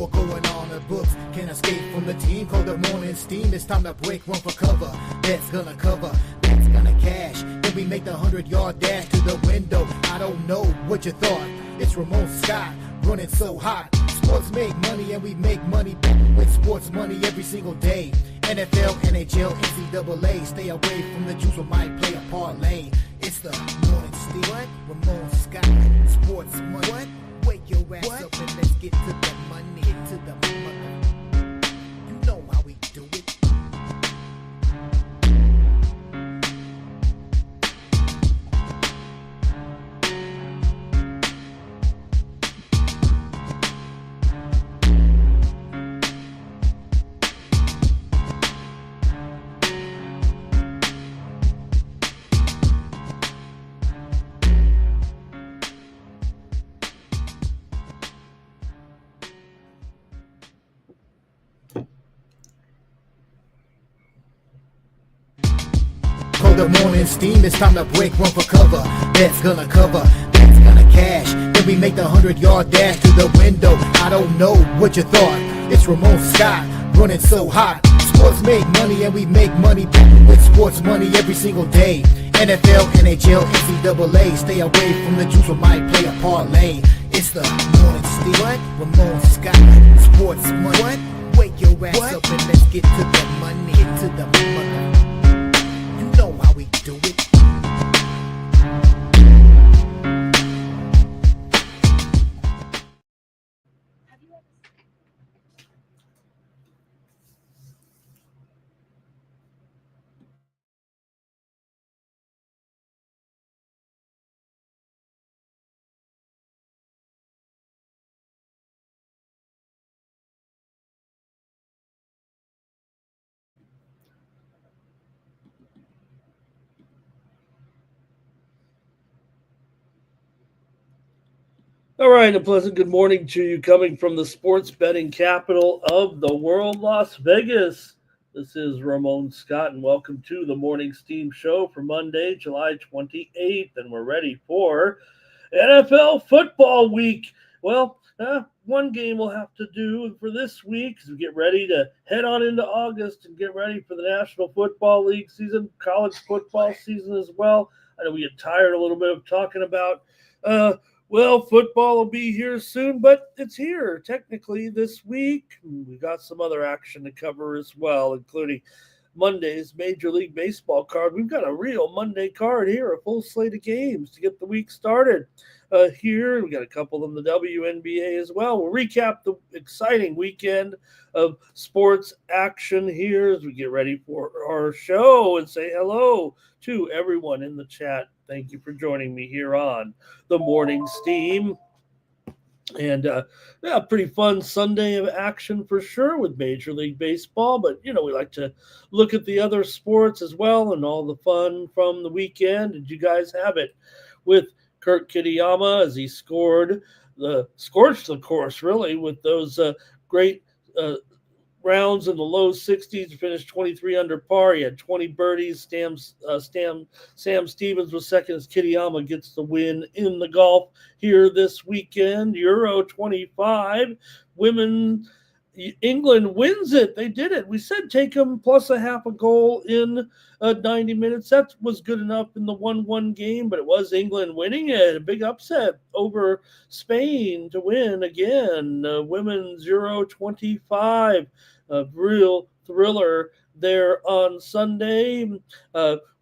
more going on. The books can't escape from the team. Call the morning steam. It's time to break one for cover. That's gonna cover. That's gonna cash. Then we make the 100-yard dash to the window. I don't know what you thought. It's Ramon Scott running so hot. Sports make money and we make money with sports money every single day. NFL, NHL, NCAA. Stay away from the juice or might play a parlay. It's the morning steam. What? Ramon Scott. Sports money. What? Wake your ass up and let's get to the money. Get to the money. You know how we do it. The morning steam, it's time to break one for cover. That's gonna cover, that's gonna cash. Then we make the 100-yard dash to the window. I don't know what you thought. It's Ramon Scott running so hot. Sports make money and we make money with sports money every single day. NFL, NHL, NCAA. Stay away from the juice or might play a parlay. It's the morning steam. What? Ramon Scott. Sports money. What? Wake your ass up and let's get to the money. Get to the money. Know how we do it. All right, a pleasant good morning to you coming from the sports betting capital of the world, Las Vegas. This is Ramon Scott, and welcome to the Morning Steam Show for Monday, July 28th, and we're ready for NFL football week. Well, one game we'll have to do for this week as we get ready to head on into August and get ready for the National Football League season, college football season as well. I know we get tired a little bit of talking about well, football will be here soon, but it's here technically this week. We've got some other action to cover as well, including Monday's Major League Baseball card. We've got a real Monday card here, a full slate of games to get the week started. Here, we got a couple in the WNBA as well. We'll recap the exciting weekend of sports action here as we get ready for our show and say hello to everyone in the chat. Thank you for joining me here on the Morning Steam. And pretty fun Sunday of action for sure with Major League Baseball. But, we like to look at the other sports as well and all the fun from the weekend. Did you guys have it with Kurt Kitayama as he scorched the course, really, with those great rounds in the low 60s to finish 23 under par. He had 20 birdies. Sam Stevens was second as Kitayama gets the win in the golf here this weekend. Euro 25. Women, England wins it. They did it. We said take them plus a half a goal in 90 minutes. That was good enough in the 1-1 game, but it was England winning it. A big upset over Spain to win again. Women's Euro 25. A real thriller there on Sunday.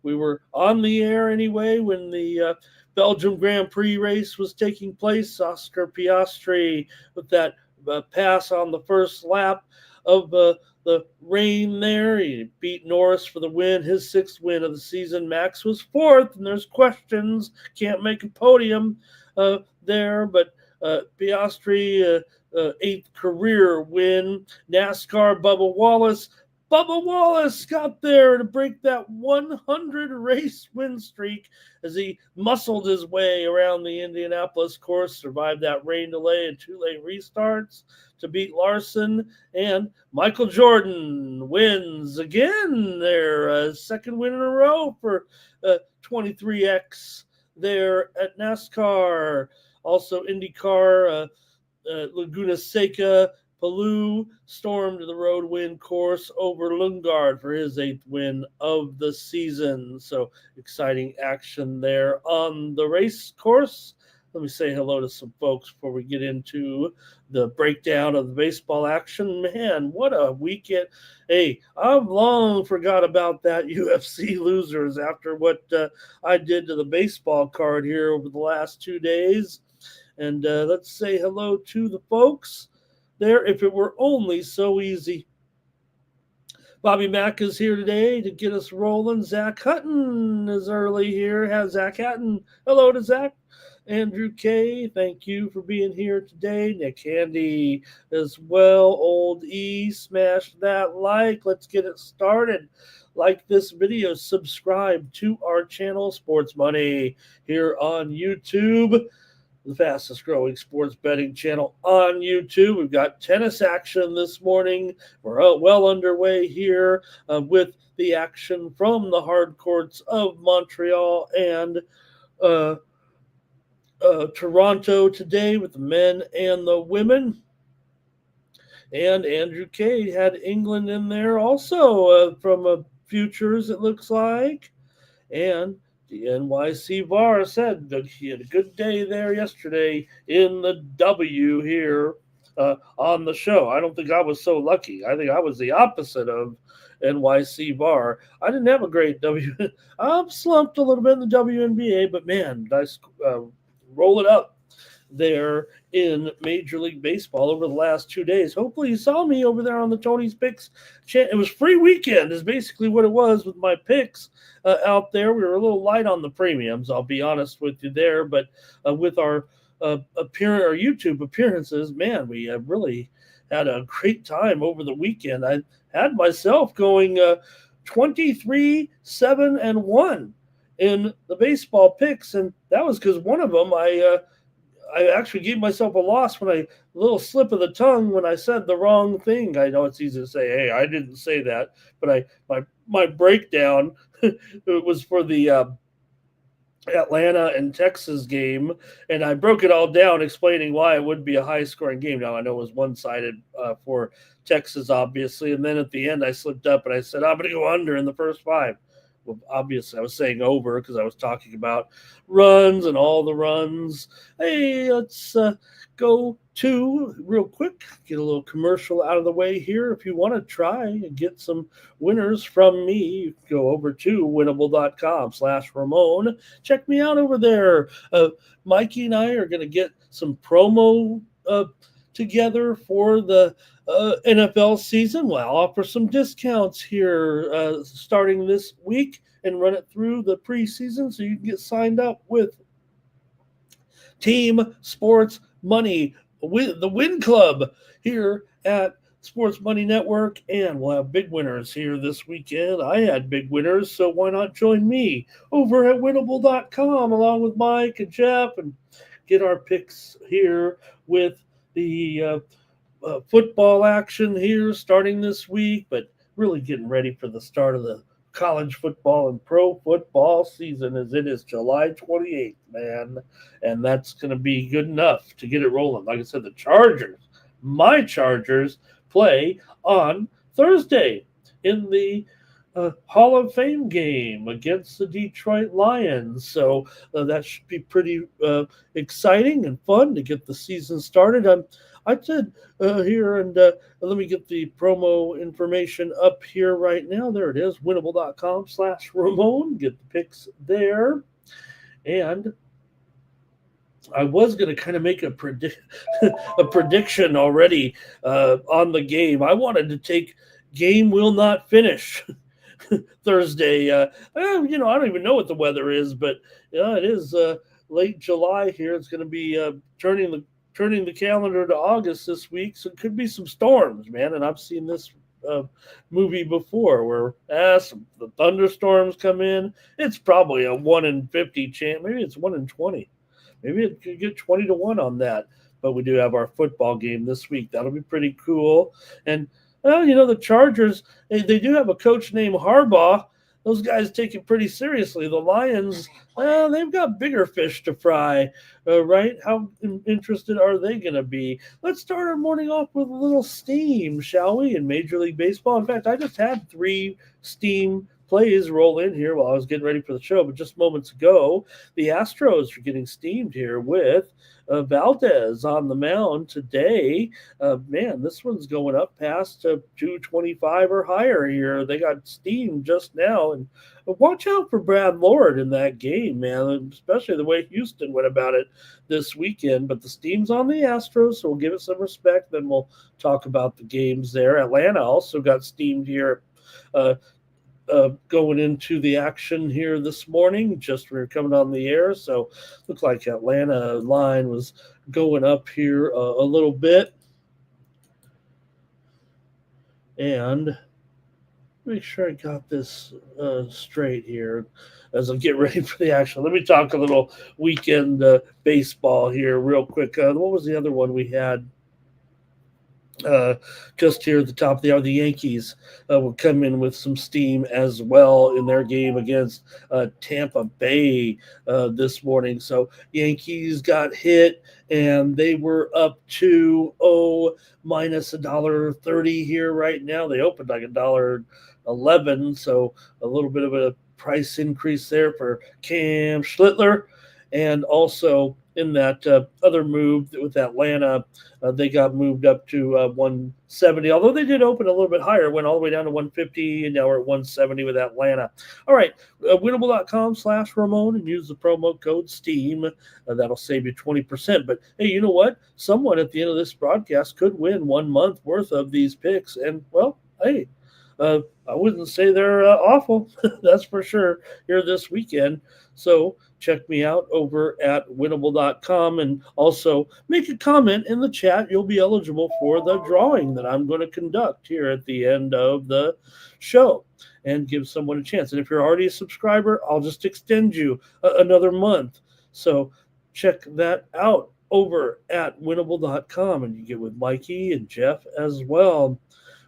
We were on the air anyway when the Belgium Grand Prix race was taking place. Oscar Piastri with that pass on the first lap of the rain there. He beat Norris for the win, his sixth win of the season. Max was fourth, and there's questions. Can't make a podium there, but Piastri, eighth career win. NASCAR, Bubba Wallace got there to break that 100 race win streak as he muscled his way around the Indianapolis course, survived that rain delay and two late restarts to beat Larson. And Michael Jordan wins again there, second win in a row for 23X there at NASCAR. Also IndyCar, Laguna Seca, Palou stormed the road win course over Lundgaard for his 8th win of the season. So exciting action there on the race course. Let me say hello to some folks before we get into the breakdown of the baseball action. Man, what a weekend. Hey, I've long forgot about that UFC losers after what I did to the baseball card here over the last 2 days. And let's say hello to the folks there. If it were only so easy. Bobby Mack is here today to get us rolling. Zach Hutton is early here. Zach Hutton. Hello to Zach. Andrew K., thank you for being here today. Nick Handy as well. Old E, smash that like. Let's get it started. Like this video, subscribe to our channel, Sports Money, here on YouTube, the fastest growing sports betting channel on YouTube. We've got tennis action this morning. We're well underway here with the action from the hard courts of Montreal and Toronto today with the men and the women. And Andrew K. had England in there also from futures, it looks like. And the NYC VAR said that he had a good day there yesterday in the W here on the show. I don't think I was so lucky. I think I was the opposite of NYC VAR. I didn't have a great W. I've slumped a little bit in the WNBA, but man, nice roll it up there in Major League Baseball over the last 2 days. Hopefully you saw me over there on the Tony's Picks. It was free weekend is basically what it was with my picks out there. We were a little light on the premiums, I'll be honest with you there, but with our YouTube appearances, man, we really had a great time over the weekend. I had myself going 23-7-1 in the baseball picks, and that was because one of them I actually gave myself a loss when a little slip of the tongue when I said the wrong thing. I know it's easy to say, hey, I didn't say that, but my breakdown was for the Atlanta and Texas game, and I broke it all down explaining why it would be a high-scoring game. Now, I know it was one-sided for Texas, obviously, and then at the end I slipped up and I said, I'm going to go under in the first 5. Well, obviously, I was saying over because I was talking about runs and all the runs. Hey, let's go to real quick, get a little commercial out of the way here. If you want to try and get some winners from me, you can go over to winnable.com/Ramon. Check me out over there. Mikey and I are going to get some promo together for the NFL season. Well, I'll offer some discounts here starting this week and run it through the preseason so you can get signed up with Team Sports Money, the Win Club here at Sports Money Network, and we'll have big winners here this weekend. I had big winners, so why not join me over at winnable.com along with Mike and Jeff and get our picks here with the football action here starting this week, but really getting ready for the start of the college football and pro football season as it is July 28th, man. And that's going to be good enough to get it rolling. Like I said, my Chargers play on Thursday in the Hall of Fame game against the Detroit Lions. So that should be pretty exciting and fun to get the season started. I did here, and let me get the promo information up here right now. There it is, winnable.com/Ramon. Get the picks there. And I was going to kind of make a prediction already on the game. I wanted to take game will not finish Thursday. I don't even know what the weather is, but it is late July here. It's going to be turning the calendar to August this week, so it could be some storms, man. And I've seen this movie before where the thunderstorms come in. It's probably a 1 in 50 chance. Maybe it's 1 in 20. Maybe it could get 20-1 on that. But we do have our football game this week. That'll be pretty cool. And the Chargers, they do have a coach named Harbaugh those guys take it pretty seriously. The Lions, well, they've got bigger fish to fry, right? How interested are they going to be? Let's start our morning off with a little steam, shall we, in Major League Baseball. In fact, I just had 3 steam plays roll in here while I was getting ready for the show, but just moments ago, the Astros are getting steamed here with Valdez on the mound today. Man, this one's going up past 225 or higher here. They got steamed just now, and watch out for Brad Lord in that game, man, especially the way Houston went about it this weekend. But the steam's on the Astros, so we'll give it some respect. Then we'll talk about the games there. Atlanta also got steamed here. Going into the action here this morning, just we were coming on the air. So looked like Atlanta line was going up here a little bit. And make sure I got this straight here as I get ready for the action. Let me talk a little weekend baseball here real quick. What was the other one we had? Just here at the top of the hour, the Yankees will come in with some steam as well in their game against Tampa Bay this morning. So Yankees got hit, and they were up to minus $1.30 here right now. They opened like $1.11, so a little bit of a price increase there for Cam Schlittler. And also in that other move with Atlanta, they got moved up to 170, although they did open a little bit higher, went all the way down to 150, and now we're at 170 with Atlanta. All right, winnable.com/Ramon and use the promo code STEAM. That'll save you 20%. But hey, you know what? Someone at the end of this broadcast could win 1 month worth of these picks. And, well, hey, I wouldn't say they're awful. That's for sure here this weekend. So check me out over at winnable.com, and also make a comment in the chat. You'll be eligible for the drawing that I'm going to conduct here at the end of the show and give someone a chance. And if you're already a subscriber, I'll just extend you another month. So check that out over at winnable.com, and you get with Mikey and Jeff as well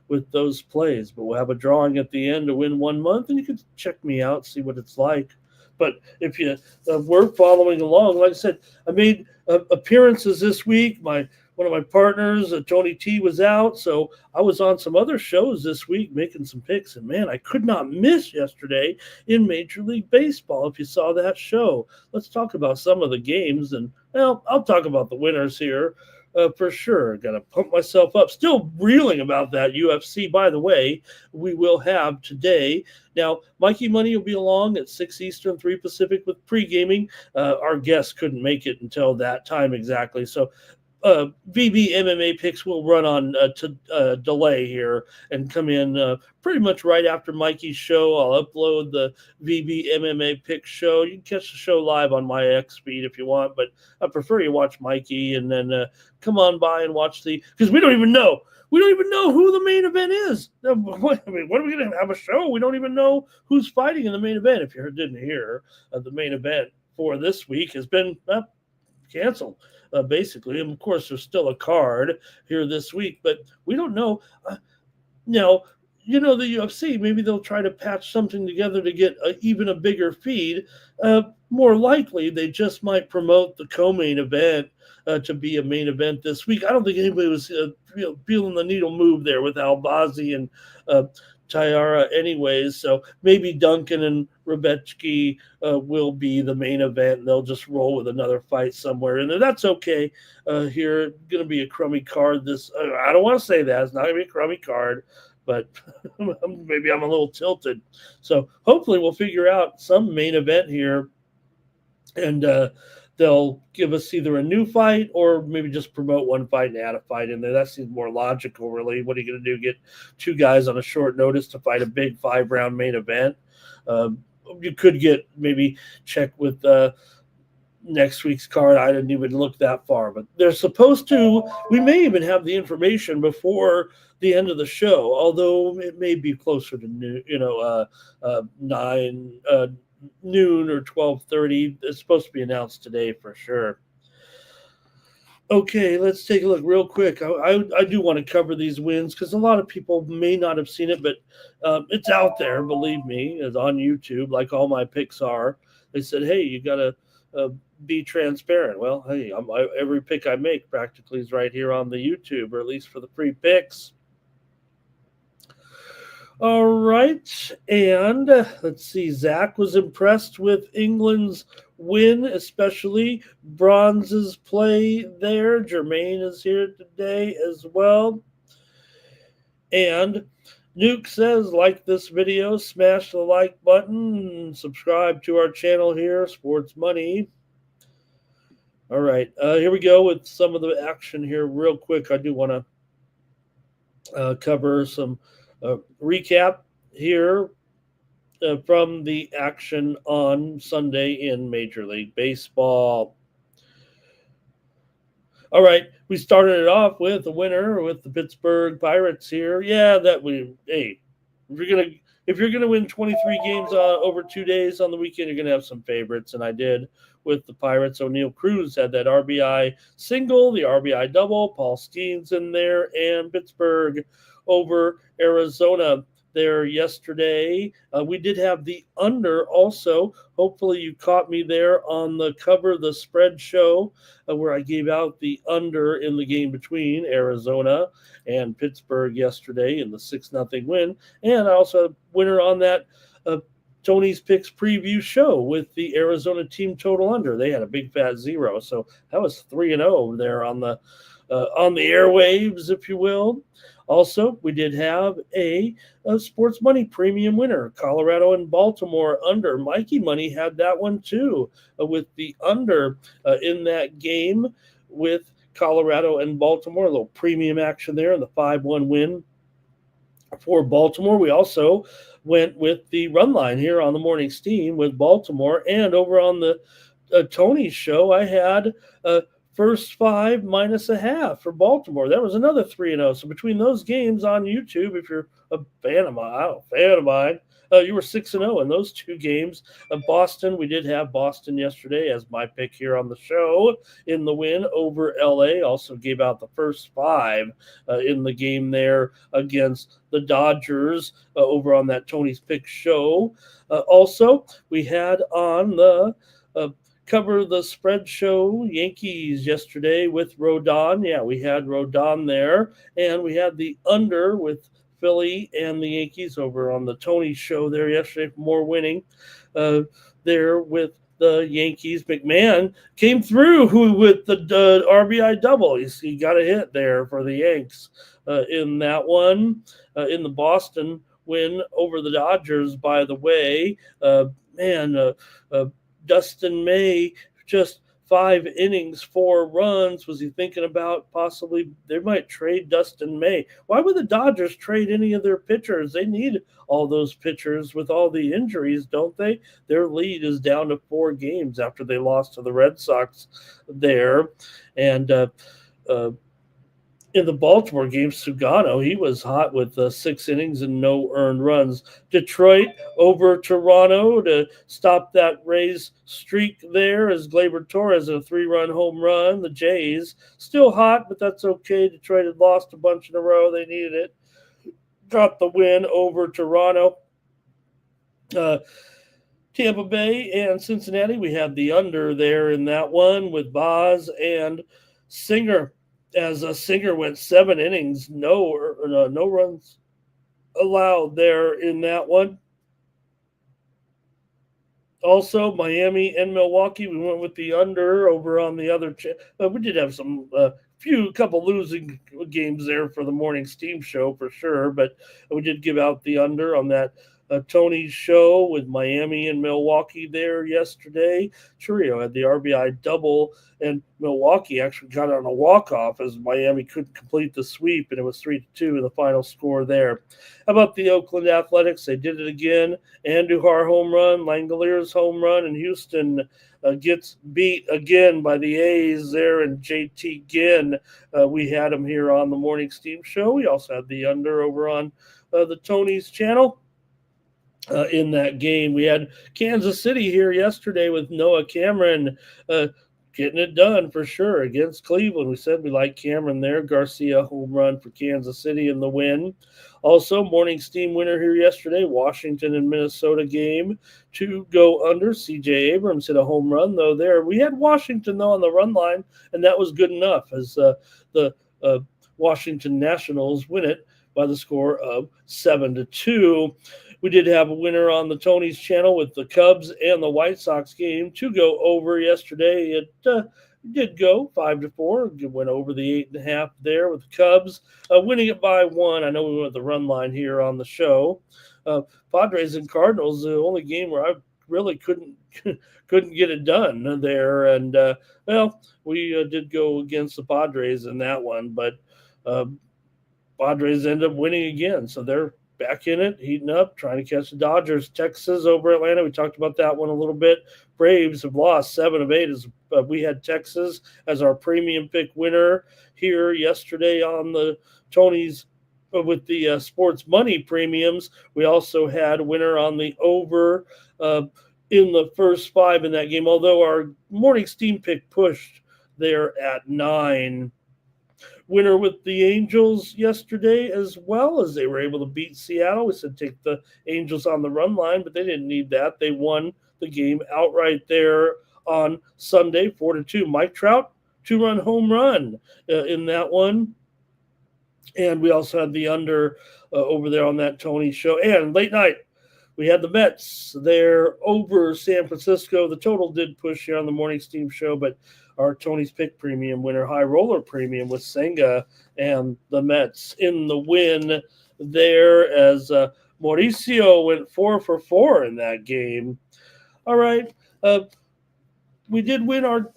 with those plays. But we'll have a drawing at the end to win 1 month, and you can check me out, see what it's like. But if you were following along, like I said, I made appearances this week. One of my partners, Tony T, was out, so I was on some other shows this week making some picks. And, man, I could not miss yesterday in Major League Baseball. If you saw that show, let's talk about some of the games. And, well, I'll talk about the winners here. For sure. Got to pump myself up. Still reeling about that UFC, by the way, we will have today. Now, Mikey Money will be along at 6 Eastern, 3 Pacific with pre-gaming. Our guest couldn't make it until that time exactly. So VB MMA picks will run on delay here and come in pretty much right after Mikey's show. I'll upload the VB MMA pick show. You can catch the show live on my X feed if you want, but I prefer you watch Mikey and then come on by and watch because we don't even know. We don't even know who the main event is. I mean, what are we going to have a show? We don't even know who's fighting in the main event. If you didn't hear, the main event for this week has been canceled. Basically, and of course, there's still a card here this week, but we don't know. Now, the UFC, maybe they'll try to patch something together to get even a bigger feed. More likely, they just might promote the co-main event to be a main event this week. I don't think anybody was feeling the needle move there with Albazi and Tyara anyways, so maybe Duncan and Rebecki will be the main event, and they'll just roll with another fight somewhere in there. That's okay. Here, going to be a crummy card. I don't want to say that. It's not going to be a crummy card, but maybe I'm a little tilted. So hopefully we'll figure out some main event here, and they'll give us either a new fight or maybe just promote one fight and add a fight in there. That seems more logical, really. What are you going to do? Get 2 guys on a short notice to fight a big 5-round main event? You could maybe check with next week's card. I didn't even look that far, but they're supposed to. We may even have the information before the end of the show, although it may be closer to noon, 9 noon or 12:30. It's supposed to be announced today for sure. Okay, let's take a look real quick. I do want to cover these wins because a lot of people may not have seen it, but it's out there, believe me. It's on YouTube, like all my picks are. They said, hey, you got to uh, be transparent. Well, hey, every pick I make practically is right here on the YouTube, or at least for the free picks. All right. And let's see. Zach was impressed with England's win, especially Bronze's play there. Jermaine is here today as well. And Nuke says, like this video, smash the like button, subscribe to our channel here, Sports Money. All right. Here we go with some of the action here, real quick. I do want to cover some recap here from the action on Sunday in Major League Baseball. All right, we started it off with a winner with the Pittsburgh Pirates here. Yeah, if you're gonna win 23 games over 2 days on the weekend, you're gonna have some favorites, and I did with the Pirates. O'Neal Cruz had that RBI single, the RBI double. Paul Skeens in there, and Pittsburgh over Arizona there yesterday. We did have the under also. Hopefully you caught me there on the Cover the Spread show where I gave out the under in the game between Arizona and Pittsburgh yesterday in the 6-0 win. And I also had a winner on that Tony's Picks preview show with the Arizona team total under. They had a big fat 0. So that was 3-0 there on the airwaves, if you will. Also, we did have a sports money premium winner, Colorado and Baltimore under. Mikey Money had that one too, with the under in that game with Colorado and Baltimore. A little premium action there in the 5-1 win for Baltimore. We also went with the run line here on the Morning Steam with Baltimore, and over on the Tony's show, I had first 5 minus a half for Baltimore. That was another 3-0. So between those games on YouTube, if you're a fan of mine, you were 6-0 in those 2 games. Boston, we did have Boston yesterday as my pick here on the show in the win over LA. Also gave out the first 5 in the game there against the Dodgers over on that Tony's Pick show. Also, we had on the Cover the Spread show Yankees yesterday with Rodon. Yeah, we had Rodon there, and we had the under with Philly and the Yankees over on the Tony show there yesterday for more winning there with the Yankees. McMahon came through with the RBI double. He got a hit there for the Yanks in that one. In the Boston win over the Dodgers, by the way, Dustin May, just 5 innings, 4 runs. Was he thinking about possibly they might trade Dustin May? Why would the Dodgers trade any of their pitchers? They need all those pitchers with all the injuries, don't they? Their lead is down to 4 games after they lost to the Red Sox there. And in the Baltimore game, Sugano, he was hot with 6 innings and no earned runs. Detroit over Toronto to stop that Rays streak there as Gleyber Torres a 3-run home run. The Jays still hot, but that's okay. Detroit had lost a bunch in a row. They needed it. Got the win over Toronto. Tampa Bay and Cincinnati, we had the under there in that one with Boz and Singer. As a Singer went 7 innings, no runs allowed there in that one. Also, Miami and Milwaukee, we went with the under over on the other. We did have some couple losing games there for the Morning Steam show for sure, but we did give out the under on that Tony's show with Miami and Milwaukee there yesterday. Churio had the RBI double, and Milwaukee actually got on a walk-off as Miami couldn't complete the sweep, and it was 3-2 in the final score there. How about the Oakland Athletics? They did it again. Andujar home run, Langoliers home run, and Houston gets beat again by the A's there, and JT Ginn. We had him here on the Morning Steam show. We also had the under over on the Tony's channel. In that game, we had Kansas City here yesterday with Noah Cameron getting it done for sure against Cleveland. We said we like Cameron there. Garcia home run for Kansas City in the win. Also, morning steam winner here yesterday, Washington and Minnesota game to go under. CJ Abrams hit a home run, though, there. We had Washington, though, on the run line, and that was good enough as the Washington Nationals win it by the score of 7-2. We did have a winner on the Tony's channel with the Cubs and the White Sox game to go over yesterday. It did go 5-4. It went over the 8.5 there with the Cubs, winning it by 1. I know we went with the run line here on the show. Padres and Cardinals, the only game where I really couldn't get it done there. And, we did go against the Padres in that one, but Padres end up winning again. So they're back in it, heating up, trying to catch the Dodgers. Texas over Atlanta. We talked about that one a little bit. Braves have lost 7 of 8. As we had Texas as our premium pick winner here yesterday on the Tony's with the sports money premiums. We also had a winner on the over in the first 5 in that game, although our morning steam pick pushed there at 9. Winner with the Angels yesterday as well, as they were able to beat Seattle. We said take the Angels on the run line, but they didn't need that. They won the game outright there on Sunday, 4-2. Mike Trout, 2-run home run in that one. And we also had the under over there on that Tony show. And late night, we had the Mets there over San Francisco. The total did push here on the morning steam show, but our Tony's Pick Premium winner, High Roller Premium, with Senga and the Mets in the win there, as Mauricio went 4 for 4 in that game. All right. We did win our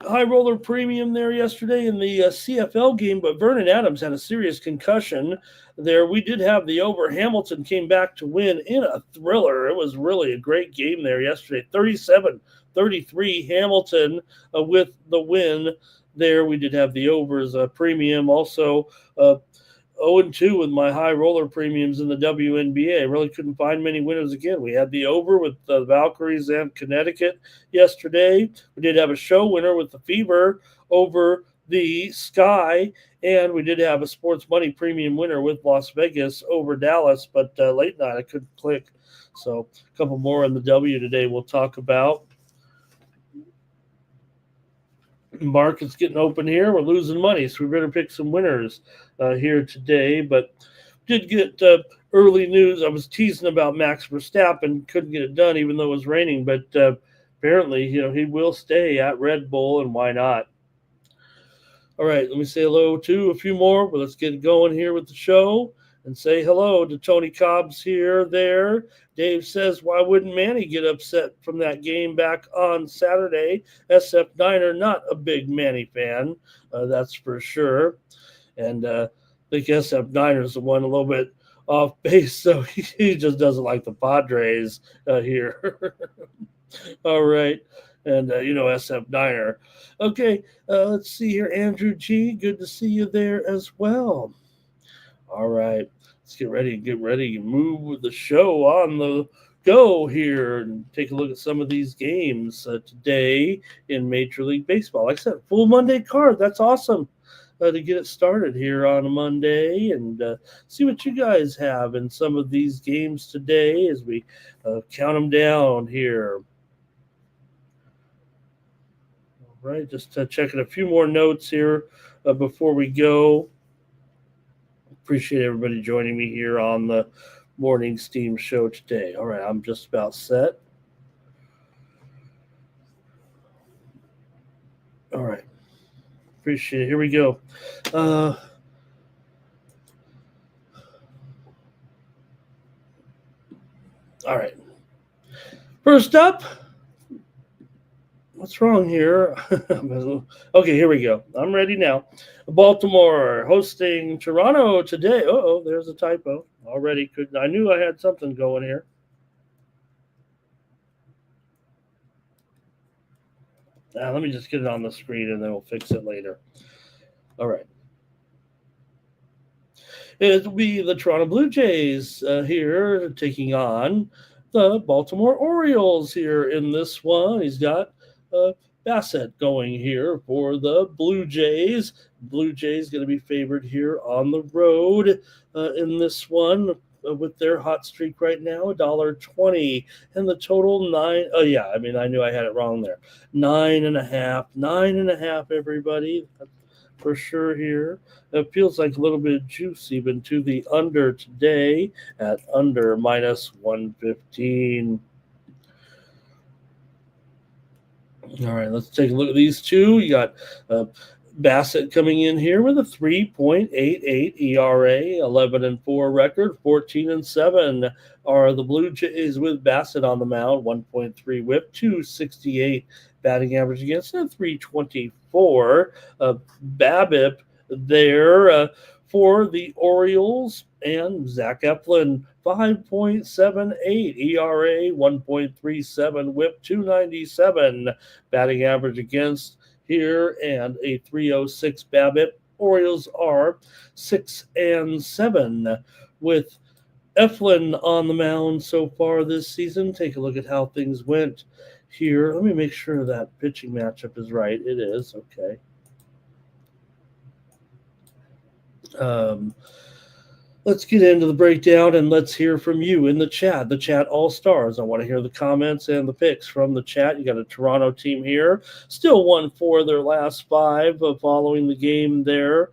High Roller Premium there yesterday in the CFL game, but Vernon Adams had a serious concussion there. We did have the over. Hamilton came back to win in a thriller. It was really a great game there yesterday. 37-33 Hamilton with the win there. We did have the overs premium. Also 0-2 with my high roller premiums in the WNBA. I really couldn't find many winners again. We had the over with the Valkyries and Connecticut yesterday. We did have a show winner with the Fever over the Sky, and we did have a sports money premium winner with Las Vegas over Dallas, but late night I couldn't click. So a couple more in the W today we'll talk about. Market's getting open here. We're losing money, so we better pick some winners here today. But did get early news. I was teasing about Max Verstappen. Couldn't get it done even though it was raining, but apparently, he will stay at Red Bull, and why not? All right, let me say hello to a few more, but let's get going here with the show and say hello to Tony Cobbs here, there. Dave says, why wouldn't Manny get upset from that game back on Saturday? SF Niner, not a big Manny fan, that's for sure. And I think SF Niner's the one a little bit off base, so he just doesn't like the Padres here. All right. And, SF Niner. Okay, let's see here. Andrew G., good to see you there as well. All right, let's get ready to move with the show on the go here and take a look at some of these games today in Major League Baseball. Like I said, full Monday card. That's awesome to get it started here on a Monday and see what you guys have in some of these games today as we count them down here. All right, just checking a few more notes here before we go. Appreciate everybody joining me here on the Morning Steam Show today. All right, I'm just about set. All right. Appreciate it. Here we go. All right. First up, what's wrong here? Okay, here we go. I'm ready now. Baltimore hosting Toronto today. Uh-oh, there's a typo. Already I knew I had something going here. Now, let me just get it on the screen and then we'll fix it later. All right. It will be the Toronto Blue Jays here taking on the Baltimore Orioles here in this one. He's got Bassett going here for the Blue Jays. Blue Jays going to be favored here on the road in this one. With their hot streak right now, $1.20, and the total nine. Oh yeah, I mean I knew I had it wrong there. 9.5, everybody, for sure here. It feels like a little bit of juice even to the under today at under -115. All right, let's take a look at these two. You got Bassett coming in here with a 3.88 ERA, 11-4 record, 14-7 are the Blue Jays with Bassett on the mound, 1.3 WHIP, 268 batting average against, and 324 BABIP there for the Orioles, and Zach Eflin, 5.78 ERA, 1.37 WHIP, 297 batting average against here, and a 306 BABIP. Orioles are 6-7 with Eflin on the mound so far this season. Take a look at how things went here. Let me make sure that pitching matchup is right. It is. Okay. Let's get into the breakdown, and let's hear from you in the chat all-stars. I want to hear the comments and the picks from the chat. You got a Toronto team here, still won 4 of their last 5 following the game there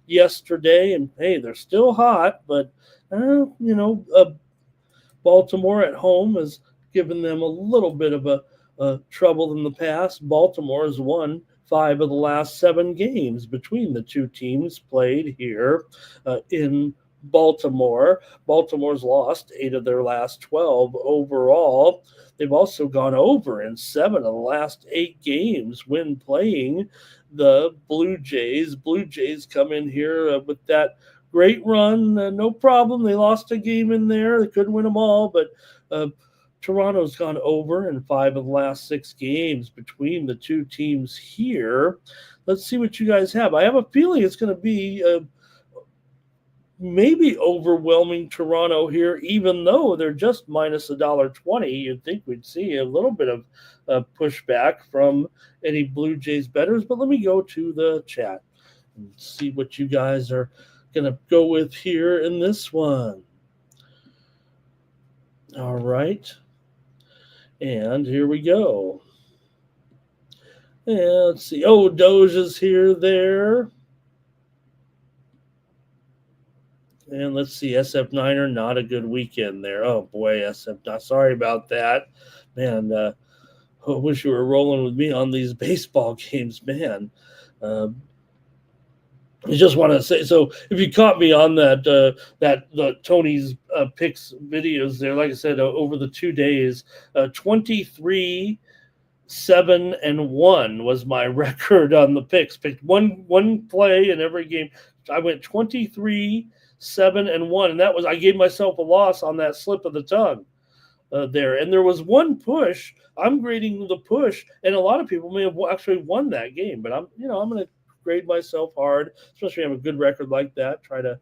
yesterday, and hey, they're still hot, but Baltimore at home has given them a little bit of a trouble in the past. Baltimore has won 5 of the last 7 games between the two teams played here in Baltimore. Baltimore's lost 8 of their last 12 overall. They've also gone over in 7 of the last 8 games when playing the Blue Jays. Blue Jays come in here with that great run, no problem. They lost a game in there. They couldn't win them all, but Toronto's gone over in 5 of the last 6 games between the two teams here. Let's see what you guys have. I have a feeling it's going to be maybe overwhelming Toronto here, even though they're just minus $1.20. You'd think we'd see a little bit of pushback from any Blue Jays bettors, but let me go to the chat and see what you guys are going to go with here in this one. All right. And here we go. And let's see. Oh, Doja's here, there. And let's see, SF Niner, not a good weekend there. Oh, boy, SF, sorry about that. Man, I wish you were rolling with me on these baseball games, man. I just want to say, so if you caught me on the Tony's picks videos there, like I said, over the 2 days, 23-7-1 was my record on the picks. Picked one play in every game. I went 23-7-1, and that was, I gave myself a loss on that slip of the tongue there. And there was one push. I'm grading the push, and a lot of people may have actually won that game, but I'm going to grade myself hard, especially have a good record like that. Try to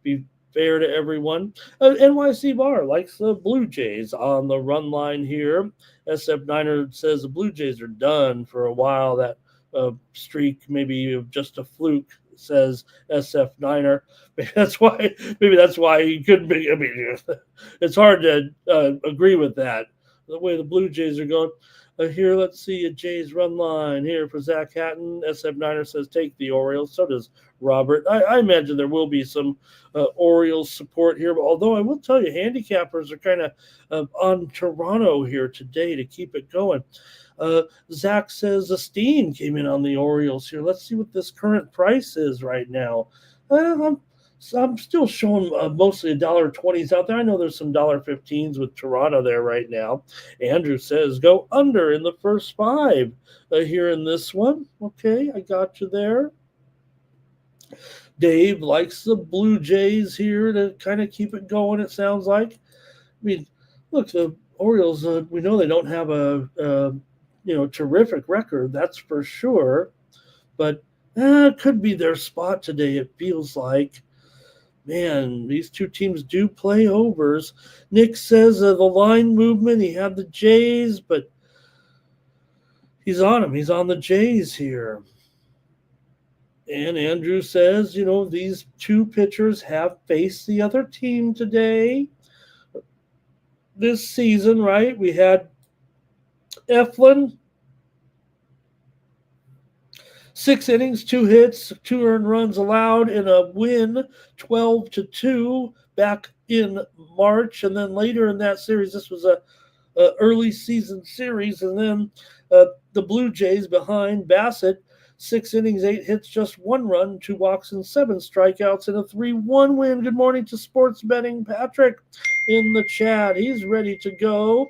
be fair to everyone. NYC Bar likes the Blue Jays on the run line here. SF Niner says the Blue Jays are done for a while. That streak maybe just a fluke, says SF Niner. Maybe that's why he couldn't be. I mean, it's hard to agree with that. The way the Blue Jays are going. Here, let's see a Jays run line here for Zach Hatton. SF Niner says take the Orioles. So does Robert. I imagine there will be some Orioles support here. But although I will tell you, handicappers are kind of on Toronto here today to keep it going. Zach says Steen came in on the Orioles here. Let's see what this current price is right now. I'm still showing mostly $1.20s out there. I know there's some $1.15s with Toronto there right now. Andrew says go under in the first 5 here in this one. Okay, I got you there. Dave likes the Blue Jays here to kind of keep it going, it sounds like. I mean, look, the Orioles, we know they don't have a terrific record, that's for sure. But it could be their spot today, it feels like. Man, these two teams do play overs. Nick says the line movement, he had the Jays, but He's on him. He's on the Jays here. And Andrew says, these two pitchers have faced the other team today. This season, right? We had Eflin, 6 innings, 2 hits, 2 earned runs allowed in a win, 12-2 back in March. And then later in that series, this was a early season series. And then the Blue Jays behind Bassett, 6 innings, 8 hits, just 1 run, 2 walks, and 7 strikeouts in a 3-1 win. Good morning to sports betting Patrick in the chat. He's ready to go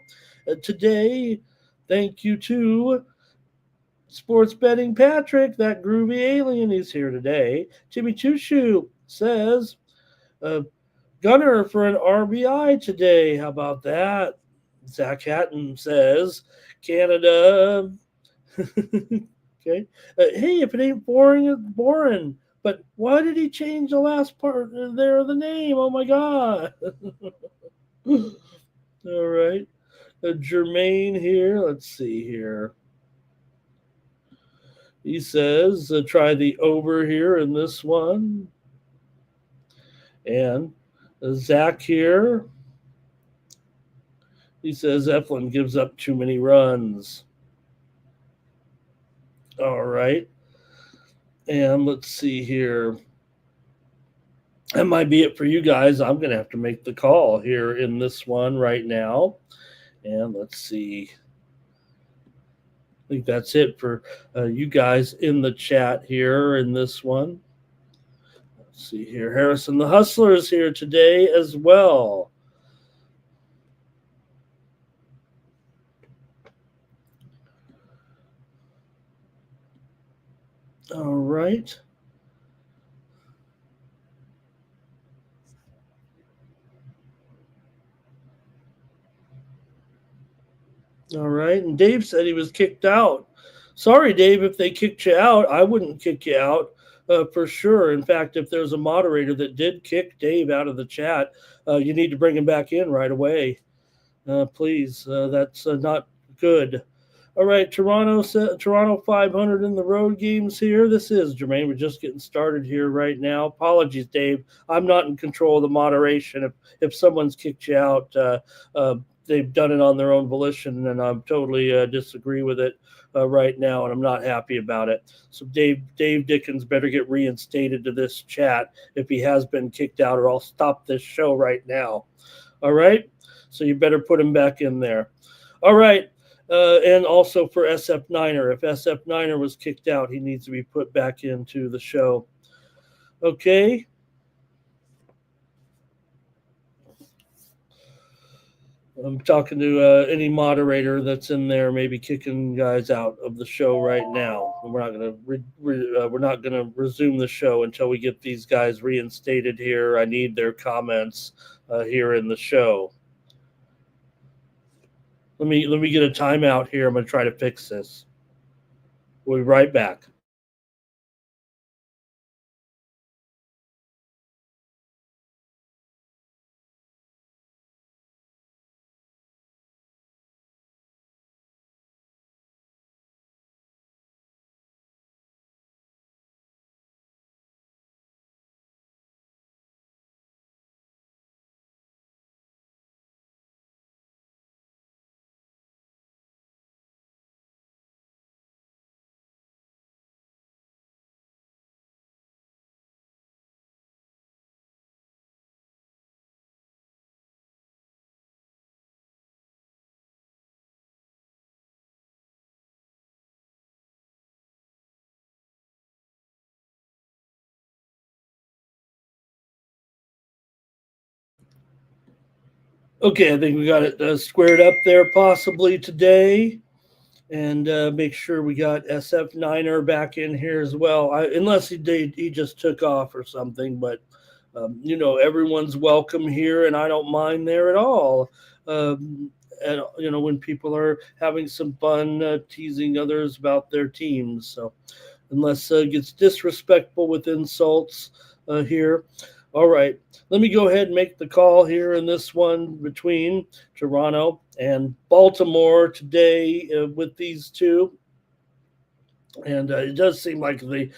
today. Thank you to Sports Betting Patrick, that groovy alien. Is here today. Jimmy Chushu says, Gunner for an RBI today. How about that? Zach Hatton says, Canada. Okay. Hey, if it ain't boring, it's boring. But why did he change the last part there of the name? Oh, my God. All right. Jermaine here. Let's see here. He says, try the over here in this one. And Zach here. He says Eflin gives up too many runs. All right. And let's see here. That might be it for you guys. I'm going to have to make the call here in this one right now. And let's see. I think that's it for you guys in the chat here in this one. Let's see here. Harrison the Hustler is here today as well. All right. All right. And Dave said he was kicked out. Sorry, Dave, if they kicked you out. I wouldn't kick you out for sure. In fact, if there's a moderator that did kick Dave out of the chat, you need to bring him back in right away. Please. That's not good. All right, Toronto 500 in the road games here. This is Jermaine. We're just getting started here right now. Apologies, Dave. I'm not in control of the moderation. If someone's kicked you out, they've done it on their own volition, and I totally disagree with it right now, and I'm not happy about it. So Dave Dickens better get reinstated to this chat if he has been kicked out, or I'll stop this show right now. All right? So you better put him back in there. All right. And also for SF Niner. If SF Niner was kicked out, he needs to be put back into the show. Okay. I'm talking to any moderator that's in there, maybe kicking guys out of the show right now. And we're not going to resume the show until we get these guys reinstated here. I need their comments here in the show. Let me get a timeout here. I'm going to try to fix this. We'll be right back. Okay, I think we got it squared up there possibly today. And make sure we got SF Niner back in here as well. Unless he just took off or something. But, everyone's welcome here, and I don't mind there at all. And, when people are having some fun teasing others about their teams. So unless it gets disrespectful with insults here. All right, let me go ahead and make the call here in this one between Toronto and Baltimore today with these two. And it does seem like an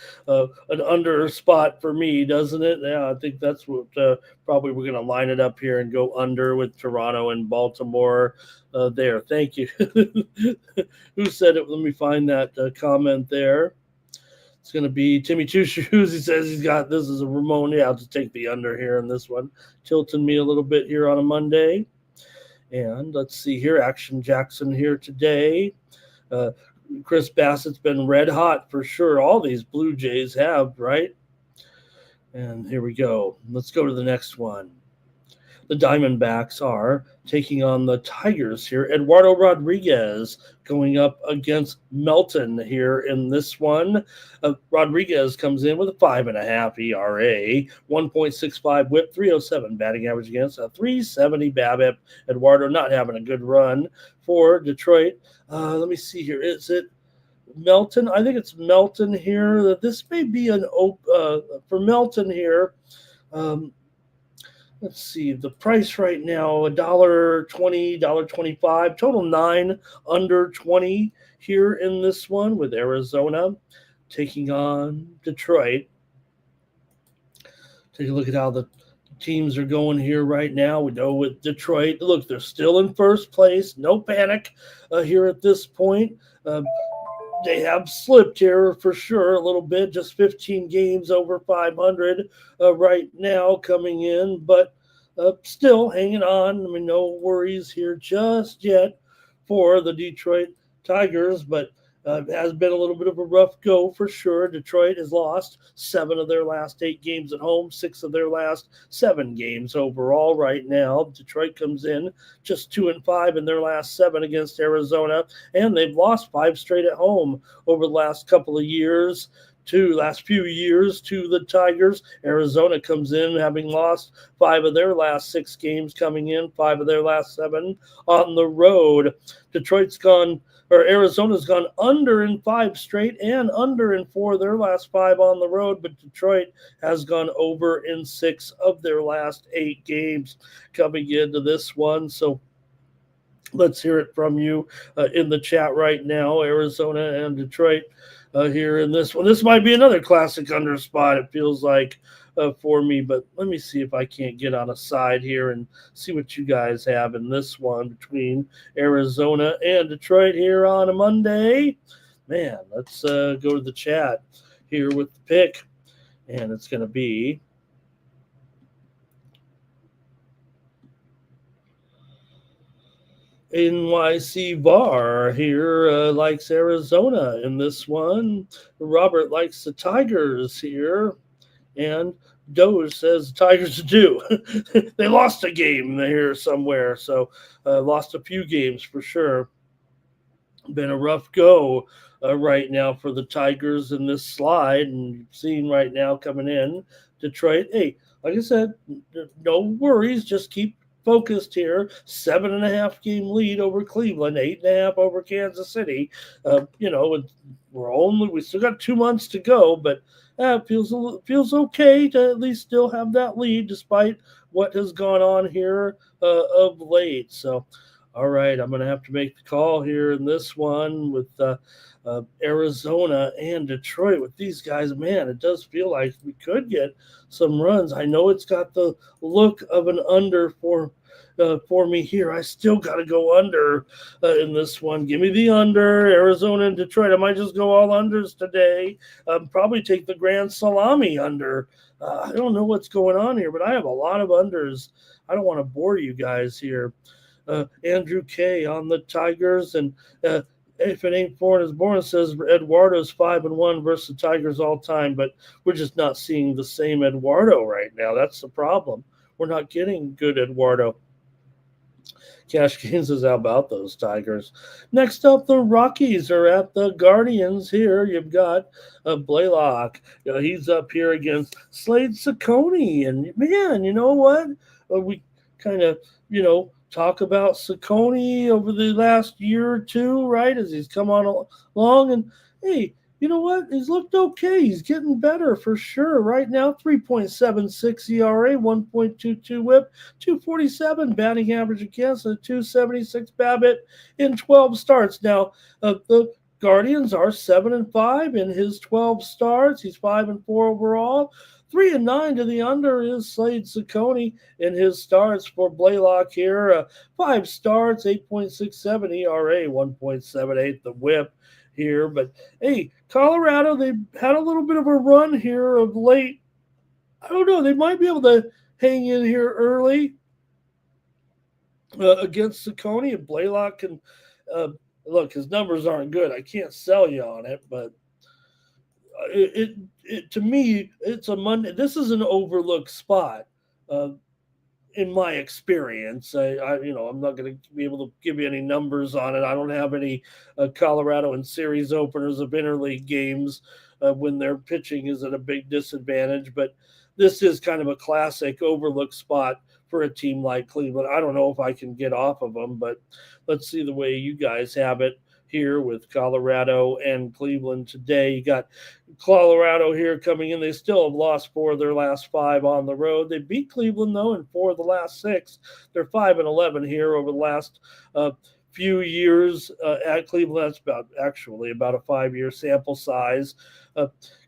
under spot for me, doesn't it? Yeah, I think that's what probably we're going to line it up here and go under with Toronto and Baltimore there. Thank you. Who said it? Let me find that comment there. It's going to be Timmy Two Shoes. He says he's got this is a Ramon. Yeah, I'll just take the under here in this one. Tilting me a little bit here on a Monday. And let's see here. Action Jackson here today. Chris Bassett's been red hot for sure. All these Blue Jays have, right? And here we go. Let's go to the next one. The Diamondbacks are taking on the Tigers here. Eduardo Rodriguez going up against Melton here in this one. Rodriguez comes in with a 5.5 ERA, 1.65 WHIP, 307 batting average against a 370 BABIP. Eduardo not having a good run for Detroit. Let me see here. Is it Melton? I think it's Melton here. This may be an for Melton here. Let's see, the price right now, $1.20, $1.25, total 9 under 20 here in this one with Arizona taking on Detroit. Take a look at how the teams are going here right now. We know with Detroit, look, they're still in first place. No panic here at this point. They have slipped here for sure a little bit, just 15 games over 500 right now coming in, but still hanging on. I mean, no worries here just yet for the Detroit Tigers, but it has been a little bit of a rough go for sure. Detroit has lost 7 of their last 8 games at home, 6 of their last 7 games overall right now. Detroit comes in just 2-5 in their last 7 against Arizona, and they've lost 5 straight at home over the last few years to the Tigers. Arizona comes in having lost 5 of their last 6 games coming in, 5 of their last 7 on the road. Arizona's gone under in 5 straight and under in 4 of their last 5 on the road, but Detroit has gone over in 6 of their last 8 games coming into this one. So let's hear it from you in the chat right now, Arizona and Detroit here in this one. This might be another classic under spot, it feels like, for me, but let me see if I can't get on a side here and see what you guys have in this one between Arizona and Detroit here on a Monday. Man, let's go to the chat here with the pick, and it's going to be NYC VAR here likes Arizona in this one. Robert likes the Tigers here. And Doge says Tigers do. They lost a game here somewhere, so lost a few games for sure. Been a rough go right now for the Tigers in this slide, and you've seen right now coming in Detroit. Hey, like I said, no worries. Just keep focused here. 7.5 game lead over Cleveland, 8.5 over Kansas City. We still got 2 months to go, but it feels okay to at least still have that lead despite what has gone on here of late. So, all right, I'm going to have to make the call here in this one with Arizona and Detroit. With these guys, man, it does feel like we could get some runs. I know it's got the look of an under for me here. I still got to go under in this one. Give me the under, Arizona and Detroit. I might just go all unders today. Probably take the Grand Salami under. I don't know what's going on here, but I have a lot of unders. I don't want to bore you guys here. Andrew K on the Tigers, and if it ain't foreign is born, says Eduardo's 5-1 versus the Tigers all time, but we're just not seeing the same Eduardo right now. That's the problem. We're not getting good Eduardo. Cash Gains is how about those Tigers. Next up, the Rockies are at the Guardians here. You've got Blaylock. He's up here against Slade Ciccone. And, man, you know what? We kind of, talk about Ciccone over the last year or two, right, as he's come on along. And, hey, you know what? He's looked okay. He's getting better for sure. Right now, 3.76 ERA, 1.22 WHIP, 247 batting average against, a 276 BABIP in 12 starts. Now, the Guardians are 7-5 in his 12 starts. He's 5-4 overall. 3-9 to the under is Slade Ciccone in his starts for Blaylock here. 5 starts, 8.67 ERA, 1.78 the whip here. But hey, Colorado, they had a little bit of a run here of late. I don't know. They might be able to hang in here early against Ciccone, and Blaylock can look. His numbers aren't good. I can't sell you on it, but it to me, it's a Monday. This is an overlooked spot. In my experience, I'm not going to be able to give you any numbers on it. I don't have any Colorado and series openers of interleague games when their pitching is at a big disadvantage. But this is kind of a classic overlook spot for a team like Cleveland. I don't know if I can get off of them, but let's see the way you guys have it here with Colorado and Cleveland today. You got Colorado here coming in. They still have lost 4 of their last 5 on the road. They beat Cleveland, though, in 4 of the last 6. They're 5-11 here over the last few years at Cleveland. That's about a 5-year sample size.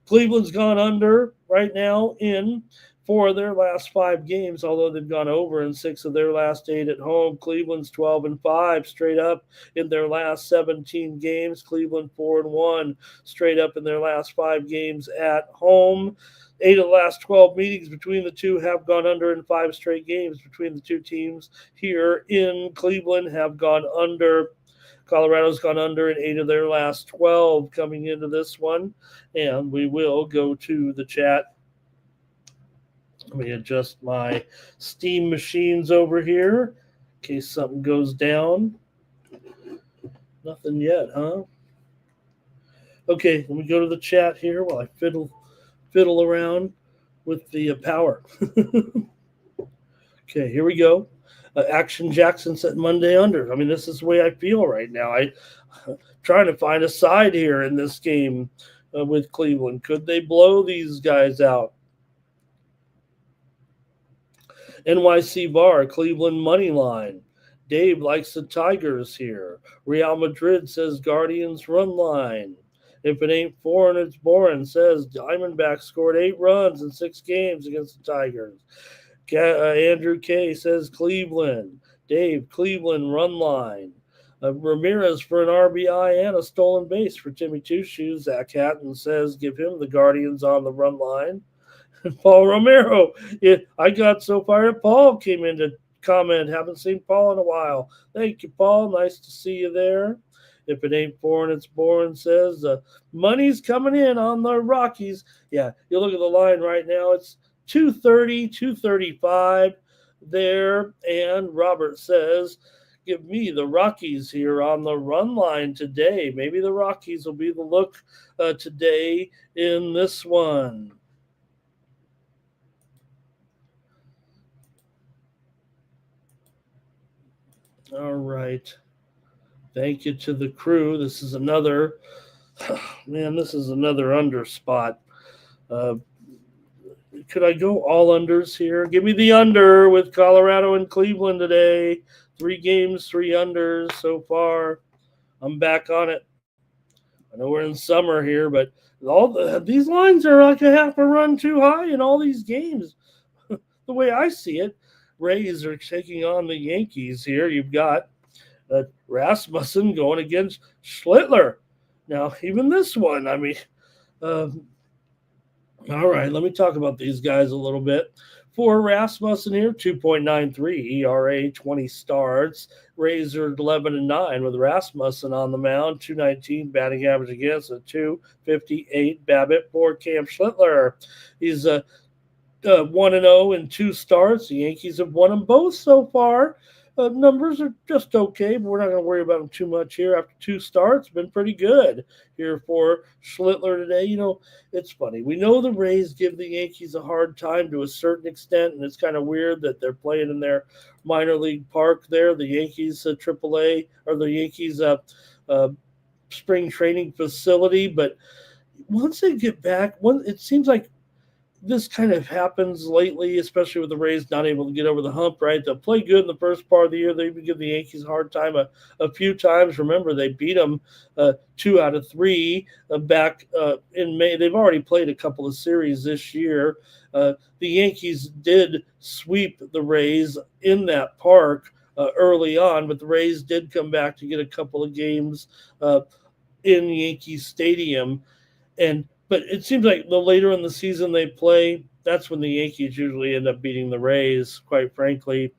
Cleveland's gone under right now in 4 of their last 5 games, although they've gone over in 6 of their last 8 at home. Cleveland's 12-5 straight up in their last 17 games. Cleveland 4-1 straight up in their last 5 games at home. 8 of the last 12 meetings between the two have gone under, in 5 straight games between the two teams here in Cleveland have gone under. Colorado's gone under in 8 of their last 12 coming into this one. And we will go to the chat. Let me adjust my Steam machines over here in case something goes down. Nothing yet, huh? Okay, let me go to the chat here while I fiddle around with the power. Okay, here we go. Action Jackson said Monday under. I mean, this is the way I feel right now. I'm trying to find a side here in this game with Cleveland. Could they blow these guys out? NYC VAR, Cleveland money line. Dave likes the Tigers here. Real Madrid says Guardians run line. If it ain't foreign, it's boring, says Diamondbacks scored 8 runs in 6 games against the Tigers. Andrew K says Cleveland. Dave, Cleveland run line. Ramirez for an RBI and a stolen base for Timmy Two Shoes. Zach Hatton says give him the Guardians on the run line. Paul Romero. I got so fired. Paul came in to comment. Haven't seen Paul in a while. Thank you, Paul. Nice to see you there. If it ain't foreign, it's boring, says money's coming in on the Rockies. Yeah, you look at the line right now. It's 230, 235 there. And Robert says, give me the Rockies here on the run line today. Maybe the Rockies will be the look today in this one. All right. Thank you to the crew. This is another under spot. Could I go all unders here? Give me the under with Colorado and Cleveland today. 3 games, 3 unders so far. I'm back on it. I know we're in summer here, but these lines are like a half a run too high in all these games. The way I see it, Rays are taking on the Yankees here. You've got Rasmussen going against Schlittler. Now, even this one, I mean, all right, let me talk about these guys a little bit. For Rasmussen here, 2.93 ERA, 20 starts. Rays are 11-9 with Rasmussen on the mound, 219 batting average against a 258 BABIP for Cam Schlittler. He's 1-0 in 2 starts. The Yankees have won them both so far. Numbers are just okay, but we're not going to worry about them too much here. After 2 starts, been pretty good here for Schlittler today. You know, it's funny. We know the Rays give the Yankees a hard time to a certain extent, and it's kind of weird that they're playing in their minor league park there, the Yankees AAA, or the Yankees spring training facility. But once they get back, it seems like this kind of happens lately, especially with the Rays not able to get over the hump, right? They'll play good in the first part of the year. They even give the Yankees a hard time a few times. Remember, they beat them 2 out of 3 back in May. They've already played a couple of series this year. The Yankees did sweep the Rays in that park early on, but the Rays did come back to get a couple of games in Yankee Stadium. But it seems like the later in the season they play, that's when the Yankees usually end up beating the Rays, quite frankly.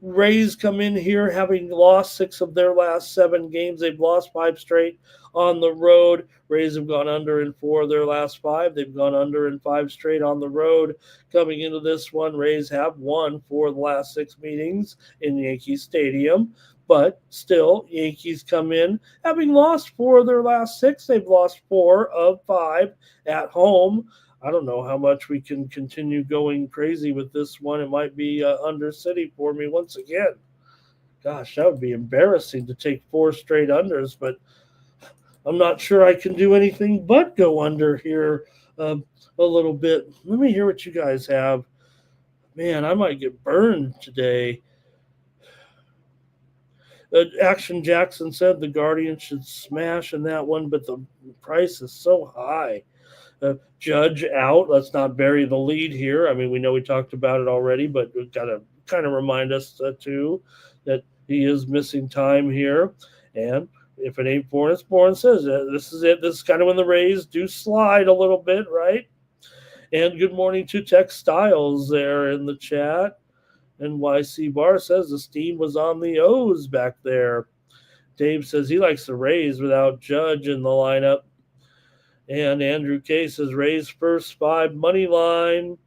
Rays come in here having lost 6 of their last 7 games. They've lost 5 straight on the road. Rays have gone under in 4 of their last 5. They've gone under in 5 straight on the road. Coming into this one, Rays have won 4 of the last 6 meetings in Yankee Stadium. But still, Yankees come in having lost 4 of their last 6. They've lost 4 of 5 at home. I don't know how much we can continue going crazy with this one. It might be under city for me once again. Gosh, that would be embarrassing to take 4 straight unders, but I'm not sure I can do anything but go under here a little bit. Let me hear what you guys have. Man, I might get burned today. Action Jackson said the Guardians should smash in that one, but the price is so high. Judge out. Let's not bury the lead here. I mean, we know we talked about it already, but we've got to kind of remind us too that he is missing time here. And if it ain't born, it's born. Says this is it. This is kind of when the Rays do slide a little bit, right? And good morning to Tech Styles there in the chat. And YC Bar says the steam was on the O's back there. Dave says he likes the Rays without Judge in the lineup. And Andrew K says Rays first 5 money line.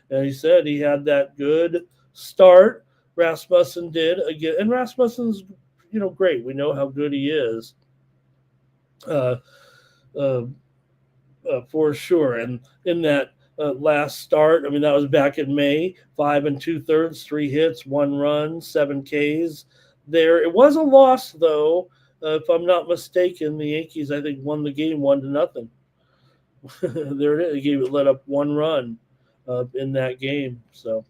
And he said he had that good start. Rasmussen did again. And Rasmussen's, great. We know how good he is. For sure. And in that last start, I mean, that was back in May, 5 2/3, 3 hits, 1 run, 7 Ks there. It was a loss, though. If I'm not mistaken, the Yankees, I think, won the game 1-0. There it is. They let up 1 run in that game. So,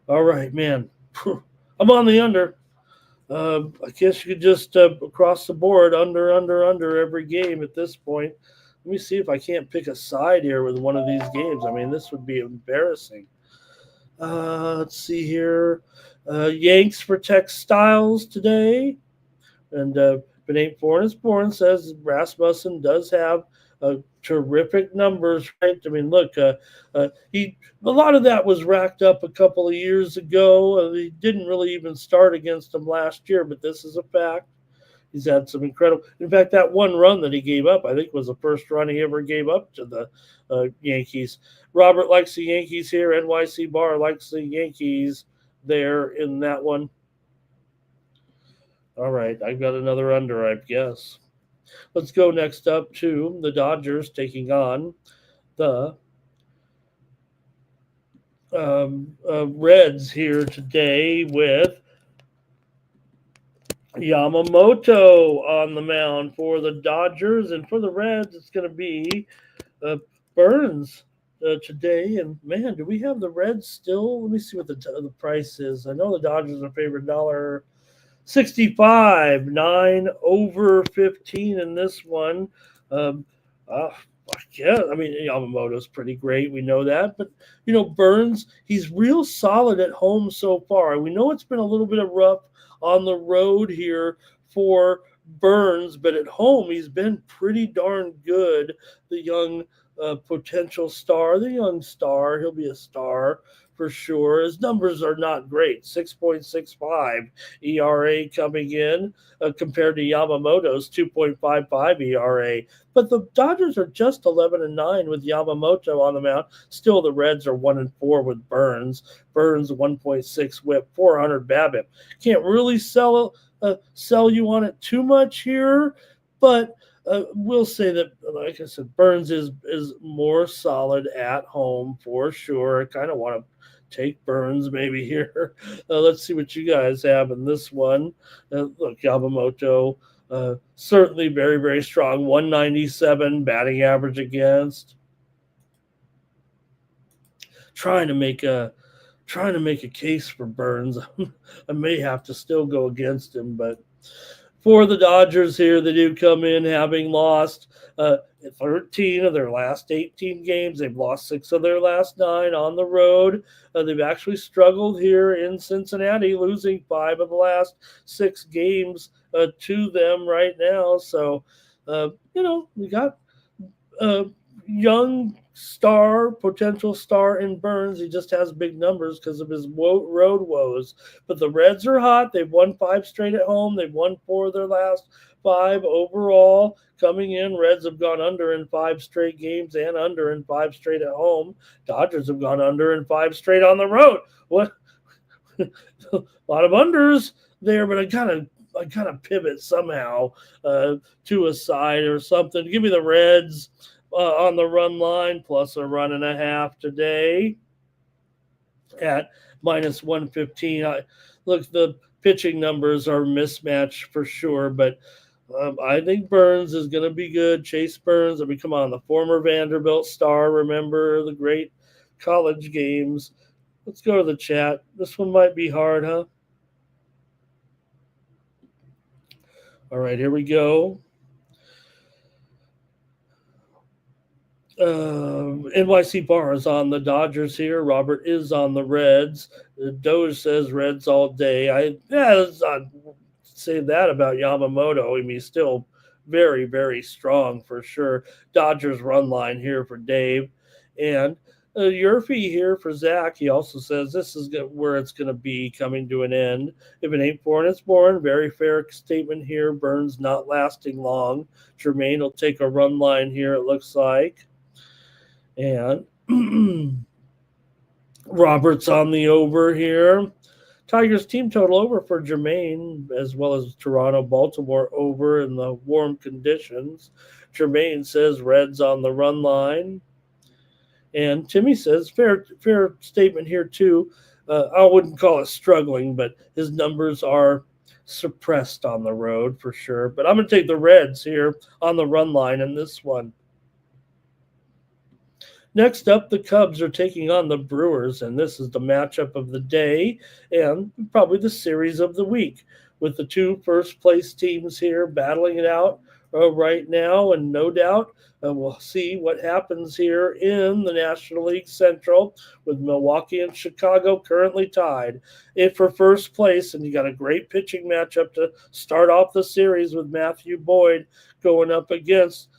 all right, man. I'm on the under. I guess you could just across the board, under every game at this point. Let me see if I can't pick a side here with one of these games. I mean, this would be embarrassing. Let's see here. Yanks for Textiles today. And if it ain't born, it's born, says Rasmussen does have terrific numbers, right? I mean, look, a lot of that was racked up a couple of years ago. He didn't really even start against them last year, but this is a fact. He's had some incredible. In fact, that 1 run that he gave up, I think, was the first run he ever gave up to the Yankees. Robert likes the Yankees here. NYC Bar likes the Yankees there in that one. All right, I've got another under, I guess. Let's go next up to the Dodgers taking on the Reds here today with Yamamoto on the mound for the Dodgers. And for the Reds, it's going to be Burns today. And, man, do we have the Reds still? Let me see what the price is. I know the Dodgers are favored $1.65, 9 over 15 in this one. Yeah, I mean, Yamamoto's pretty great. We know that. But, Burns, he's real solid at home so far. We know it's been a little bit of rough on the road here for Burns, but at home he's been pretty darn good. The young potential star, the young star, he'll be a star for sure. His numbers are not great. 6.65 ERA coming in compared to Yamamoto's 2.55 ERA. But the Dodgers are just 11-9 with Yamamoto on the mound. Still, the Reds are 1-4 with Burns. Burns 1.6 WHIP, 400 BABIP. Can't really sell you on it too much here, but we'll say that, like I said, Burns is more solid at home for sure. I kind of want to take Burns maybe here. Let's see what you guys have in this one. Look, Yamamoto, certainly very, very strong. 197 batting average against. trying to make a case for Burns. I may have to still go against him, but for the Dodgers here, they do come in having lost 13 of their last 18 games. They've lost 6 of their last 9 on the road. They've actually struggled here in Cincinnati, losing 5 of the last 6 games to them right now. So, we got a young star, potential star in Burns. He just has big numbers because of his road woes. But the Reds are hot. They've won 5 straight at home. They've won 4 of their last 5 overall. Coming in, Reds have gone under in 5 straight games and under in 5 straight at home. Dodgers have gone under in 5 straight on the road. What? A lot of unders there, but I kind of pivot somehow to a side or something. Give me the Reds on the run line plus a run and a half today at minus 115. Look, the pitching numbers are mismatched for sure, but I think Burns is going to be good. Chase Burns, come on, the former Vanderbilt star. Remember the great college games. Let's go to the chat. This one might be hard, huh? All right, here we go. NYC Bar is on the Dodgers here. Robert is on the Reds. Doge says Reds all day. I'd say that about Yamamoto. I mean, he's still very, very strong for sure. Dodgers run line here for Dave. And Yurfie here for Zach. He also says this is where it's going to be coming to an end. If it ain't born, it's born. Very fair statement here. Burns not lasting long. Jermaine will take a run line here, it looks like. And Robert's on the over here. Tigers team total over for Jermaine, as well as Toronto, Baltimore over in the warm conditions. Jermaine says Reds on the run line. And Timmy says fair statement here too. I wouldn't call it struggling, but his numbers are suppressed on the road for sure. But I'm going to take the Reds here on the run line in this one. Next up, the Cubs are taking on the Brewers, and this is the matchup of the day and probably the series of the week, with the 2 first-place teams here battling it out right now, and no doubt we'll see what happens here in the National League Central with Milwaukee and Chicago currently tied for first place, and you got a great pitching matchup to start off the series with Matthew Boyd going up against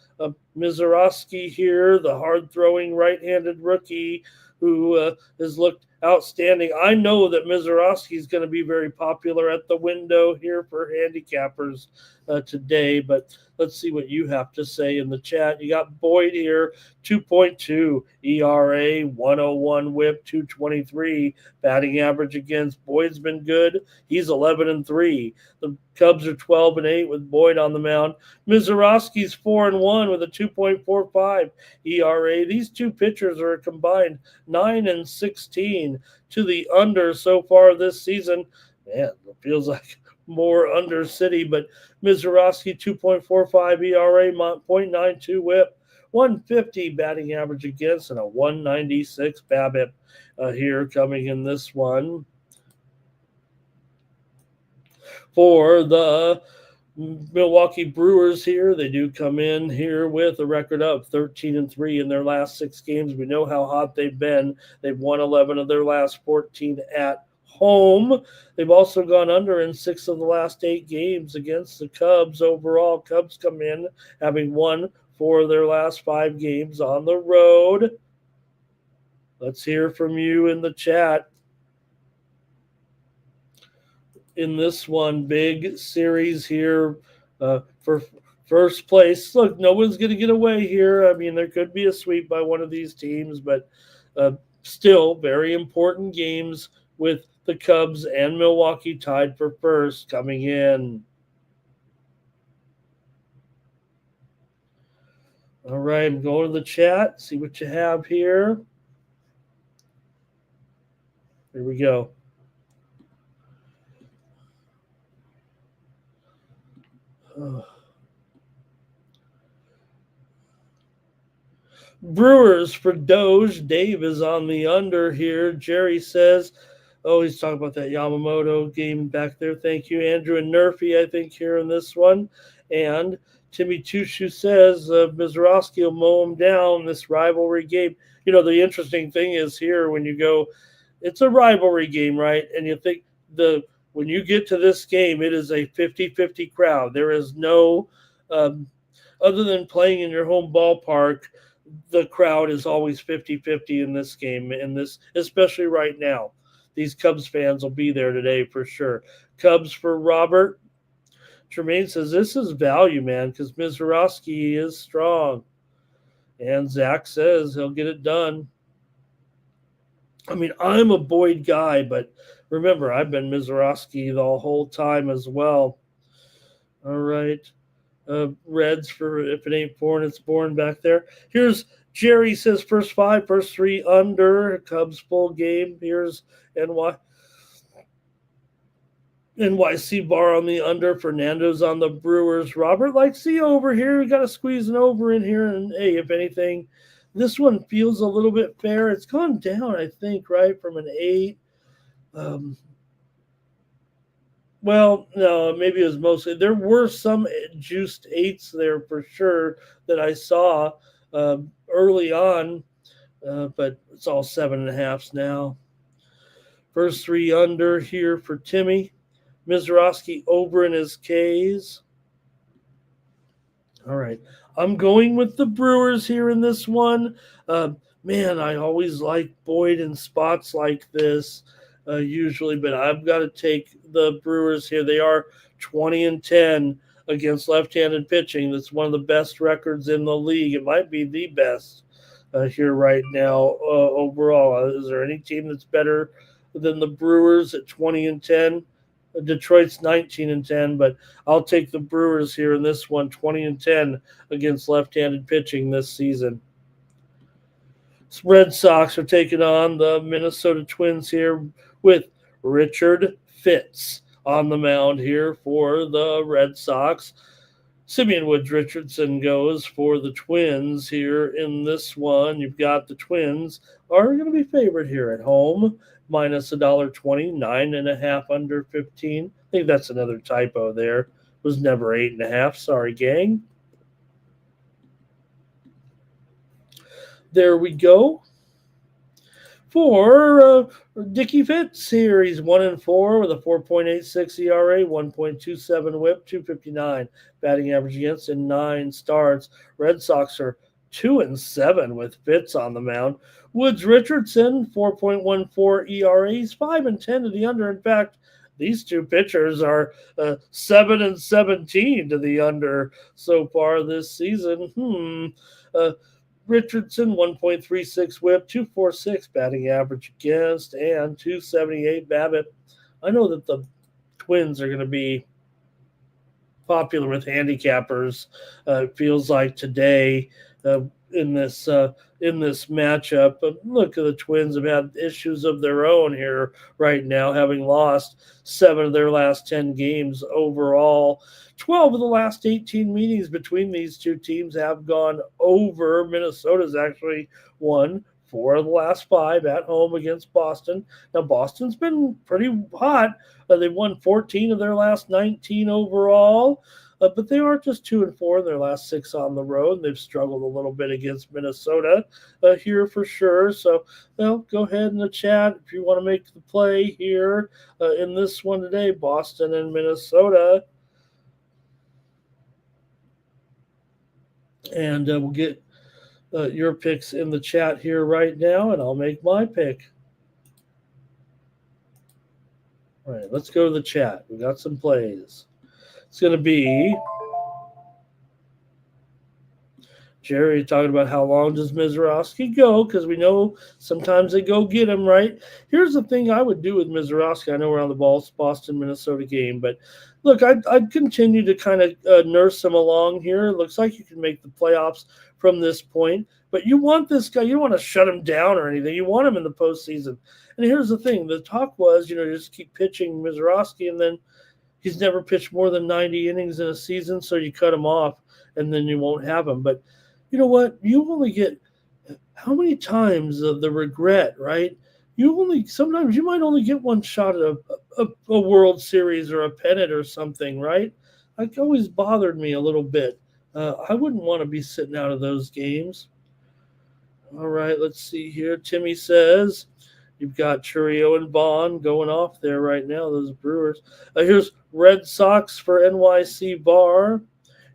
Mizorowski here, the hard-throwing right-handed rookie who has looked outstanding. I know that Mizorowski is going to be very popular at the window here for handicappers today, but let's see what you have to say in the chat. You got Boyd here, 2.2 ERA, 101 whip, 223 batting average against. Boyd's been good. He's 11-3. The Cubs are 12-8 with Boyd on the mound. Mizorowski's 4-1 with a 2.45 ERA. These 2 pitchers are combined 9-16 to the under so far this season. Man, it feels like more under City, but Mizorowski 2.45 ERA, 0.92 whip, 150 batting average against, and a 196 BABIP here coming in this one. For the Milwaukee Brewers here, they do come in here with a record of 13-3 in their last 6 games. We know how hot they've been. They've won 11 of their last 14 at home. They've also gone under in 6 of the last 8 games against the Cubs. Overall, Cubs come in having won 4 of their last 5 games on the road. Let's hear from you in the chat. In this one, big series here for first place. Look, no one's going to get away here. I mean, there could be a sweep by one of these teams, but still very important games with the Cubs and Milwaukee tied for first coming in. All right, I'm going to the chat, see what you have here. Here we go. Brewers for Doge. Dave is on the under here. Jerry says, oh, he's talking about that Yamamoto game back there. Thank you. Andrew and Nerfy, I think, here in this one. And Timmy Tushu says Mizorowski will mow him down this rivalry game. You know, the interesting thing is here when you go, it's a rivalry game, right? And you think when you get to this game, it is a 50-50 crowd. There is no, other than playing in your home ballpark, the crowd is always 50-50 in this game, especially right now. These Cubs fans will be there today for sure. Cubs for Robert. Tremaine says, this is value, man, because Mizorowski is strong. And Zach says he'll get it done. I mean, I'm a Boyd guy, but remember, I've been Mizorowski the whole time as well. All right. Reds for if it ain't born, it's born back there. Here's Jerry says first 5, first 3 under. Cubs full game. Here's NYC bar on the under. Fernando's on the Brewers. Robert likes the over here. We got to squeeze an over in here. And hey, if anything, this one feels a little bit fair. It's gone down, I think, right, from an 8. Well, no, maybe it was mostly. There were some juiced 8s there for sure that I saw early on, but it's all 7.5s now. First 3 under here for Timmy. Mizorowski over in his Ks. All right. I'm going with the Brewers here in this one. Man, I always like Boyd in spots like this usually, but I've got to take the Brewers here. They are 20-10 against left-handed pitching. That's one of the best records in the league. It might be the best here right now overall. Is there any team that's better than the Brewers at 20-10? Detroit's 19-10, but I'll take the Brewers here in this one, 20-10 against left-handed pitching this season. Red Sox are taking on the Minnesota Twins here with Richard Fitz on the mound here for the Red Sox. Simeon Woods Richardson goes for the Twins here in this one. You've got the Twins are going to be favored here at home, minus $1.20, 9.5 under 15. I think that's another typo there. It was never 8.5. Sorry, gang. There we go. For Dickie Fitz here, he's 1-4 with a 4.86 ERA, 1.27 WHIP, 259 batting average against in 9 starts. Red Sox are 2-7 with Fitz on the mound. Woods Richardson, 4.14 ERA, he's 5-10 to the under. In fact, these two pitchers are 7-17 to the under so far this season. Richardson, 1.36 whip, 246 batting average against, and 278 BABIP. I know that the Twins are going to be popular with handicappers. It feels like today in this matchup. But look, the Twins have had issues of their own here right now, having lost 7 of their last 10 games overall. 12 of the last 18 meetings between these two teams have gone over. Minnesota's actually won 4 of the last 5 at home against Boston. Now, Boston's been pretty hot. They've won 14 of their last 19 overall. But they are just 2-4 in their last 6 on the road. They've struggled a little bit against Minnesota here for sure. So, well, go ahead in the chat if you want to make the play here in this one today, Boston and Minnesota. And we'll get your picks in the chat here right now, and I'll make my pick. All right, let's go to the chat. We got some plays. It's going to be Jerry talking about how long does Mizorowski go, because we know sometimes they go get him, right? Here's the thing I would do with Mizorowski. I know we're on the Boston-Minnesota game, but look, I'd continue to kind of nurse him along here. It looks like you can make the playoffs from this point, but you want this guy. You don't want to shut him down or anything. You want him in the postseason. And here's the thing. The talk was, just keep pitching Mizorowski, and then he's never pitched more than 90 innings in a season, so you cut him off, and then you won't have him. But you know what? You only get how many times of the regret, right? Sometimes you might only get one shot at a World Series or a pennant or something, right? It always bothered me a little bit. I wouldn't want to be sitting out of those games. All right, let's see here. Timmy says you've got Churio and Bond going off there right now, those Brewers. Here's Red Sox for NYC Bar.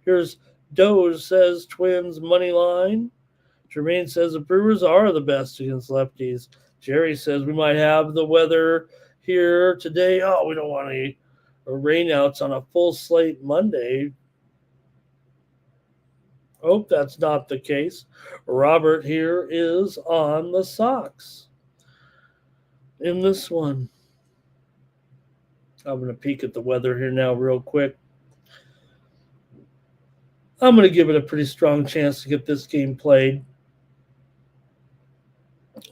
Here's Doge says Twins money line. Jermaine says the Brewers are the best against lefties. Jerry says we might have the weather here today. Oh, we don't want any rainouts on a full slate Monday. Hope that's not the case. Robert here is on the Sox in this one. I'm going to peek at the weather here now real quick. I'm going to give it a pretty strong chance to get this game played.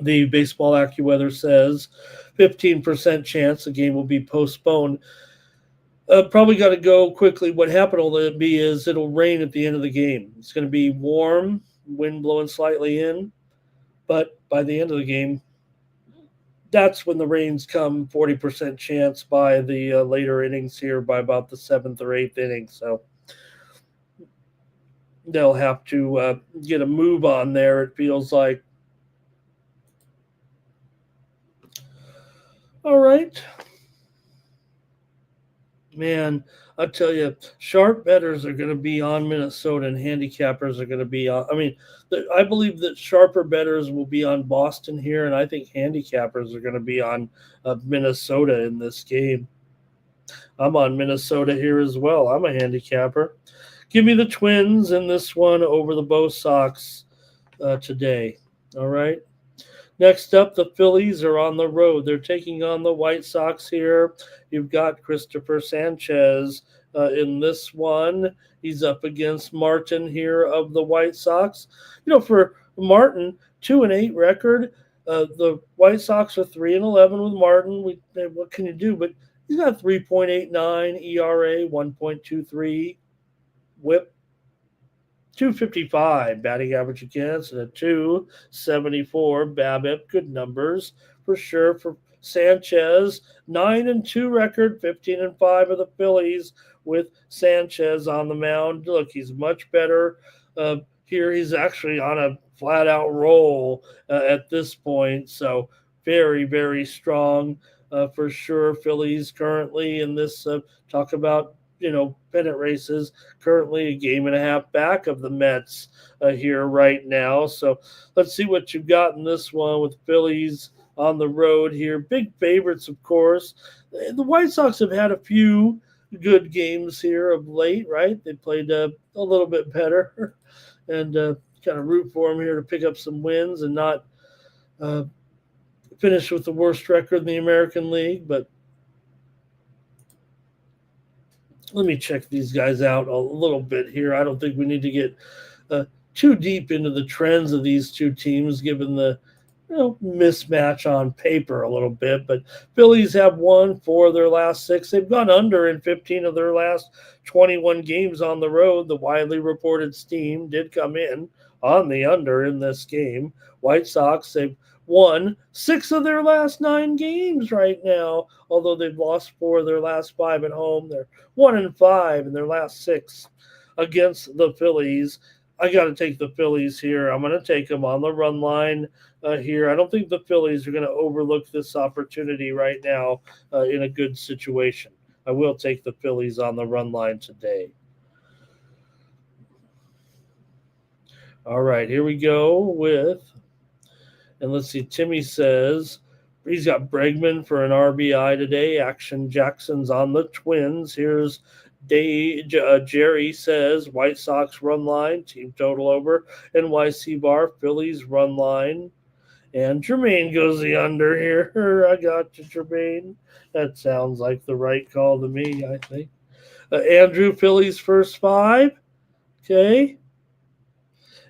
The Baseball AccuWeather says 15% chance the game will be postponed. Probably got to go quickly. What happened will be is it'll rain at the end of the game. It's going to be warm, wind blowing slightly in, but by the end of the game, that's when the rains come. 40% chance by the later innings here, by about the 7th or 8th inning. So they'll have to get a move on there, it feels like. All right. Man, I tell you, sharp bettors are going to be on Minnesota, and handicappers are going to be on. I believe that sharper bettors will be on Boston here, and I think handicappers are going to be on Minnesota in this game. I'm on Minnesota here as well. I'm a handicapper. Give me the Twins in this one over the Bo Sox today. All right. Next up, the Phillies are on the road. They're taking on the White Sox here. You've got Christopher Sanchez in this one. He's up against Martin here of the White Sox. For Martin, 2-8 record. The White Sox are 3-11 with Martin. What can you do? But he's got 3.89 ERA, 1.23 WHIP. 255 batting average against and a 274 BABIP. Good numbers for sure for Sanchez. 9-2 record, 15-5 of the Phillies with Sanchez on the mound. Look, he's much better here. He's actually on a flat out roll at this point. So very, very strong for sure. Phillies currently in this talk about pennant races, currently a game and a half back of the Mets here right now. So let's see what you've got in this one with Phillies on the road here. Big favorites, of course. The White Sox have had a few good games here of late, right? They played a little bit better and kind of root for them here to pick up some wins and not finish with the worst record in the American League. But let me check these guys out a little bit here. I don't think we need to get too deep into the trends of these two teams, given the mismatch on paper a little bit. But Phillies have won 4 of their last 6. They've gone under in 15 of their last 21 games on the road. The widely reported steam did come in on the under in this game. White Sox, they've won 6 of their last 9 games right now, although they've lost 4 of their last 5 at home. They're 1-5 in their last 6 against the Phillies. I got to take the Phillies here. I'm going to take them on the run line here. I don't think the Phillies are going to overlook this opportunity right now in a good situation. I will take the Phillies on the run line today. All right, here we go with, and let's see, Timmy says he's got Bregman for an RBI today. Action Jackson's on the Twins. Here's Jerry says White Sox run line, team total over. NYC Bar, Phillies run line. And Jermaine goes the under here. I got you, Jermaine. That sounds like the right call to me, I think. Andrew, Phillies first 5. Okay.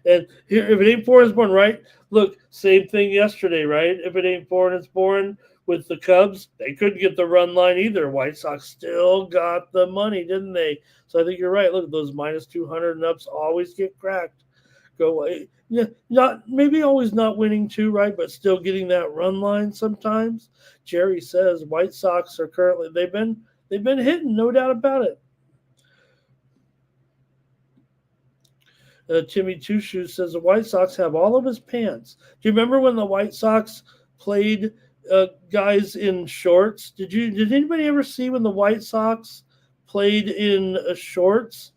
And here, if it ain't foreign, it's born, right? Look, same thing yesterday, right? If it ain't foreign, it's born with the Cubs. They couldn't get the run line either. White Sox still got the money, didn't they? So I think you're right. Look, those minus 200 and ups always get cracked. go away. Yeah, not maybe always not winning too, right? But still getting that run line sometimes. Jerry says White Sox are currently they've been hitting, no doubt about it. Timmy Two Shoes says the White Sox have all of his pants. Do you remember when the White Sox played guys in shorts? Did anybody ever see when the White Sox played in shorts?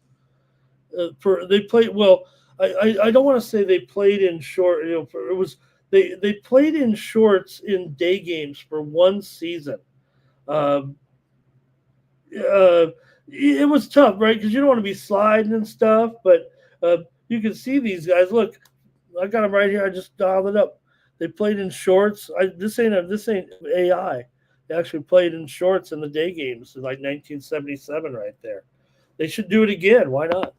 They played well. I don't want to say they played in short. It was they played in shorts in day games for one season. Um, it was tough, right? Because you don't want to be sliding and stuff, but you can see these guys. Look, I got them right here. I just dialed it up. They played in shorts. This ain't AI. They actually played in shorts in the day games in like 1977, right there. They should do it again. Why not?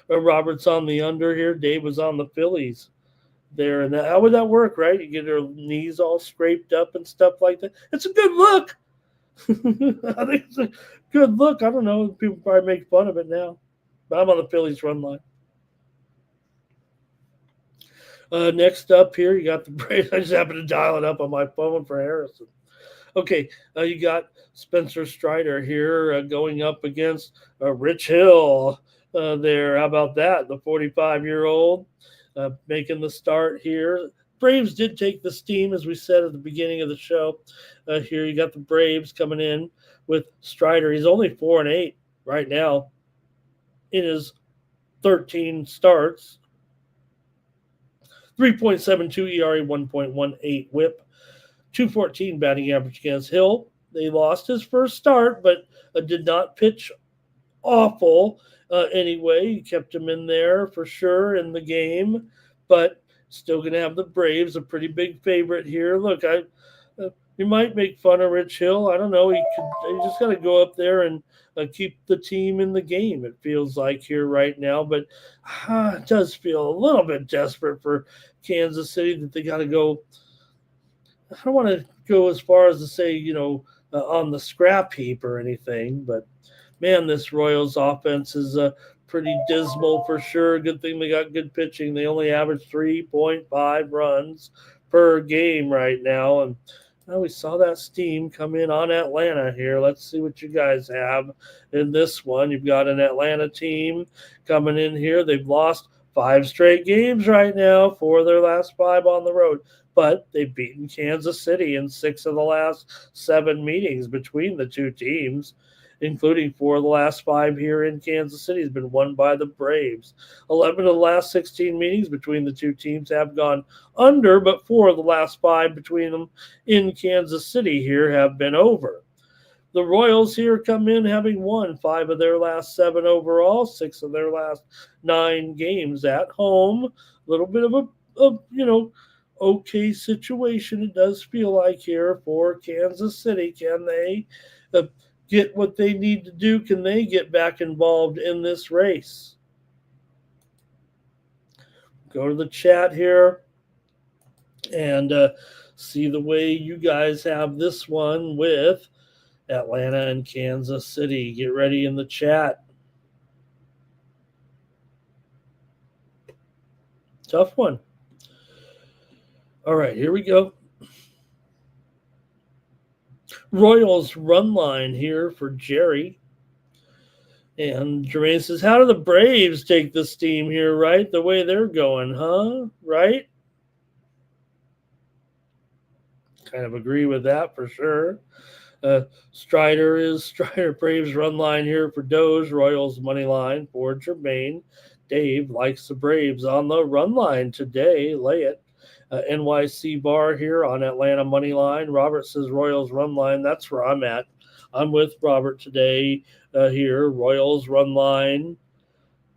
Robert's on the under here. Dave was on the Phillies there, and how would that work, right? You get their knees all scraped up and stuff like that. It's a good look. I think it's a good look. I don't know. People probably make fun of it now, but I'm on the Phillies run line. Next up here, you got the Braves. I just happened to dial it up on my phone for Harrison. Okay, you got Spencer Strider here going up against Rich Hill there. How about that? The 45-year-old making the start here. Braves did take the steam, as we said at the beginning of the show. Here you got the Braves coming in with Strider. He's only 4-8 right now in his 13 starts. 3.72 ERA, 1.18 WHIP, 214 batting average against Hill. They lost his first start, but did not pitch awful anyway. He kept him in there for sure in the game, but still going to have the Braves, a pretty big favorite here. Look, you might make fun of Rich Hill. I don't know. He just got to go up there and keep the team in the game, it feels like here right now. But it does feel a little bit desperate for Kansas City that they got to go. I don't want to go as far as to say, on the scrap heap or anything, but man, this Royals offense is pretty dismal for sure. Good thing they got good pitching. They only average 3.5 runs per game right now. And we saw that steam come in on Atlanta here. Let's see what you guys have in this one. You've got an Atlanta team coming in here. They've lost 5 straight games right now, 4 of their last 5 on the road. But they've beaten Kansas City in 6 of the last 7 meetings between the two teams, including 4 of the last 5 here in Kansas City has been won by the Braves. 11 of the last 16 meetings between the two teams have gone under, but 4 of the last 5 between them in Kansas City here have been over. The Royals here come in having won 5 of their last 7 overall, 6 of their last 9 games at home. A little bit of a okay situation, it does feel like here for Kansas City. Can they get what they need to do? Can they get back involved in this race? Go to the chat here and see the way you guys have this one with Atlanta and Kansas City. Get ready in the chat. Tough one. All right, here we go. Royals run line here for Jerry. And Jermaine says, how do the Braves take the steam here, right? The way they're going, huh? Right? Kind of agree with that for sure. Strider Braves run line here for Doge. Royals money line for Jermaine. Dave likes the Braves on the run line today. Lay it. NYC bar here on Atlanta money line. Robert says Royals run line. That's where I'm at. I'm with Robert today here. Royals run line.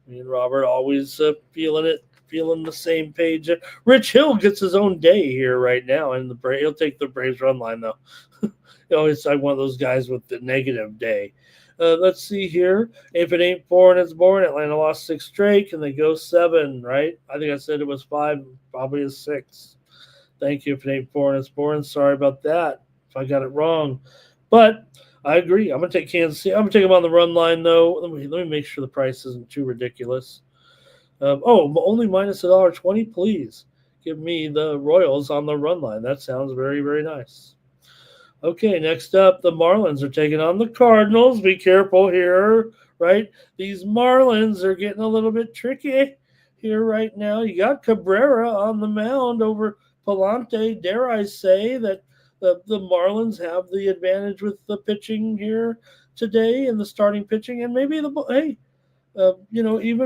Me and Robert always feeling the same page. Rich Hill gets his own day here right now, and he'll take the Braves run line though. Always like one of those guys with the negative day. Let's see here. If it ain't 4 and it's born, Atlanta lost 6 straight. Can they go 7, right? I think I said it was 5, probably is 6. Thank you. If it ain't 4 and it's born, sorry about that if I got it wrong. But I agree. I'm going to take Kansas City. I'm going to take them on the run line, though. Let me make sure the price isn't too ridiculous. Only minus $1.20, please. Give me the Royals on the run line. That sounds very, very nice. Okay, next up, the Marlins are taking on the Cardinals. Be careful here, right? These Marlins are getting a little bit tricky here right now. You got Cabrera on the mound over Palante. Dare I say that the Marlins have the advantage with the pitching here today and the starting pitching, and maybe even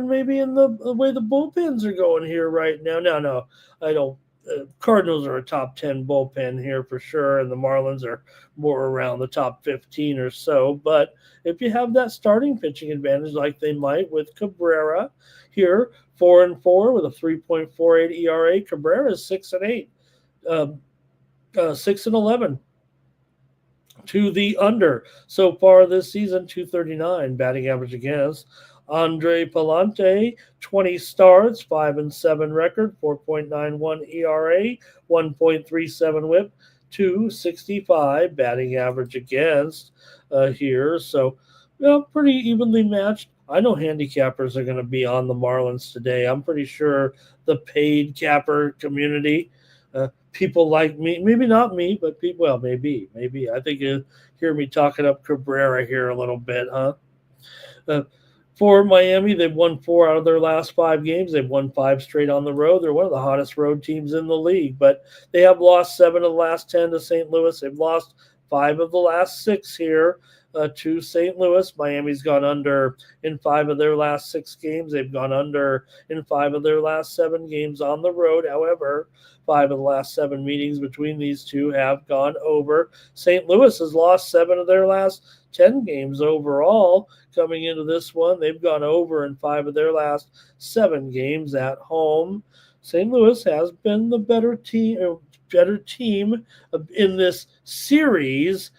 maybe in the way the bullpens are going here right now. No, I don't. Cardinals are a top 10 bullpen here for sure, and the Marlins are more around the top 15 or so. But if you have that starting pitching advantage, like they might with Cabrera here, 4-4 with a 3.48 ERA, Cabrera is 6-8, 6-11 to the under so far this season, 239 batting average against. Andre Palante, 20 starts, 5-7 record, 4.91 ERA, 1.37 whip, 265 batting average against here. So, pretty evenly matched. I know handicappers are going to be on the Marlins today. I'm pretty sure the paid capper community, people like me, maybe not me, but people, well, maybe. I think you hear me talking up Cabrera here a little bit, huh? For Miami, they've won 4 out of their last 5 games. They've won 5 straight on the road. They're one of the hottest road teams in the league, but they have lost 7 of the last 10 to St. Louis. They've lost 5 of the last 6 here to St. Louis. Miami's gone under in 5 of their last 6 games. They've gone under in 5 of their last 7 games on the road. However, 5 of the last 7 meetings between these two have gone over. St. Louis has lost 7 of their last 10 games overall. Coming into this one, they've gone over in 5 of their last 7 games at home. St. Louis has been the better team in this series,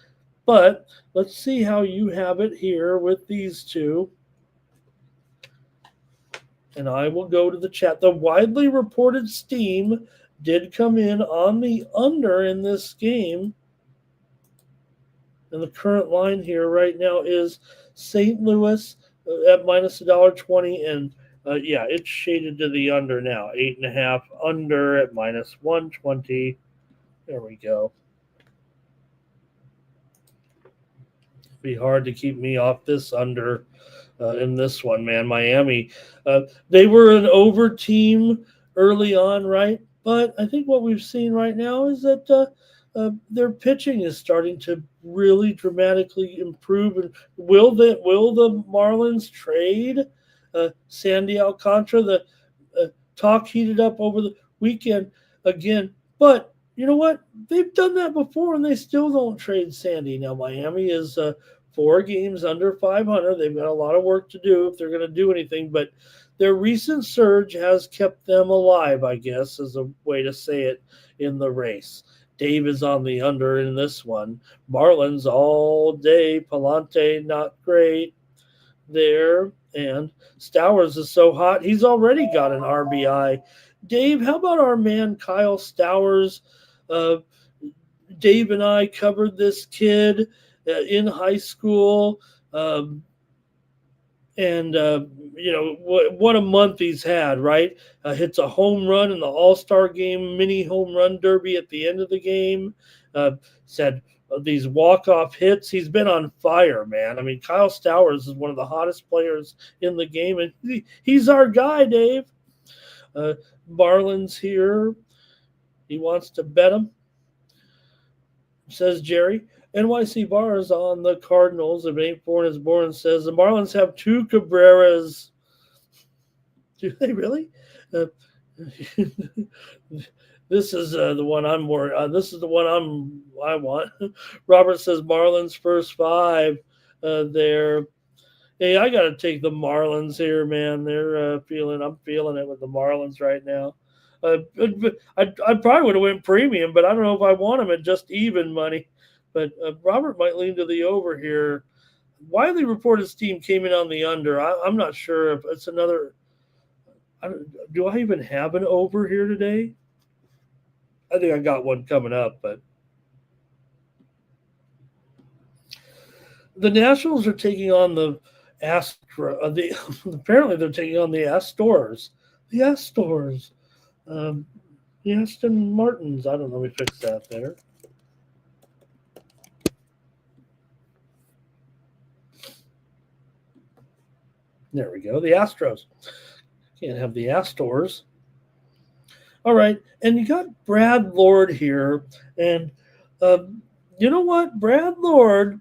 but let's see how you have it here with these two. And I will go to the chat. The widely reported steam did come in on the under in this game. And the current line here right now is St. Louis at minus $1.20. And it's shaded to the under now. 8.5 under at minus 120. There we go. Be hard to keep me off this under in this one, man. Miami, they were an over team early on, right? But I think what we've seen right now is that their pitching is starting to really dramatically improve. And will the Marlins trade Sandy Alcantara? The talk heated up over the weekend again, but you know what? They've done that before, and they still don't trade Sandy. Now, Miami is 4 games under 500. They've got a lot of work to do if they're going to do anything, but their recent surge has kept them alive, I guess, is a way to say it in the race. Dave is on the under in this one. Marlins all day. Palante, not great there. And Stowers is so hot, he's already got an RBI. Dave, how about our man Kyle Stowers? Dave and I covered this kid in high school. What a month he's had, right? Hits a home run in the All-Star game, mini home run derby at the end of the game. Said these walk-off hits. He's been on fire, man. I mean, Kyle Stowers is one of the hottest players in the game, and he's our guy, Dave. Marlins here. He wants to bet him, says Jerry. NYC Bars on the Cardinals. If it ain't born is born, says the Marlins have 2 Cabreras. Do they really? This is the one I'm more. This is the one I want. Robert says Marlins first 5 there. Hey, I got to take the Marlins here, man. I'm feeling it with the Marlins right now. I probably would have went premium, but I don't know if I want them at just even money. But Robert might lean to the over here. Widely reported steam came in on the under. I'm not sure if it's another. Do I even have an over here today? I think I got one coming up, but the Nationals are taking on the apparently they're taking on the Astros. The Astors. The Aston Martins. I don't know. We fixed that better. There we go. The Astros. Can't have the Astors. All right. And you got Brad Lord here. And you know what? Brad Lord,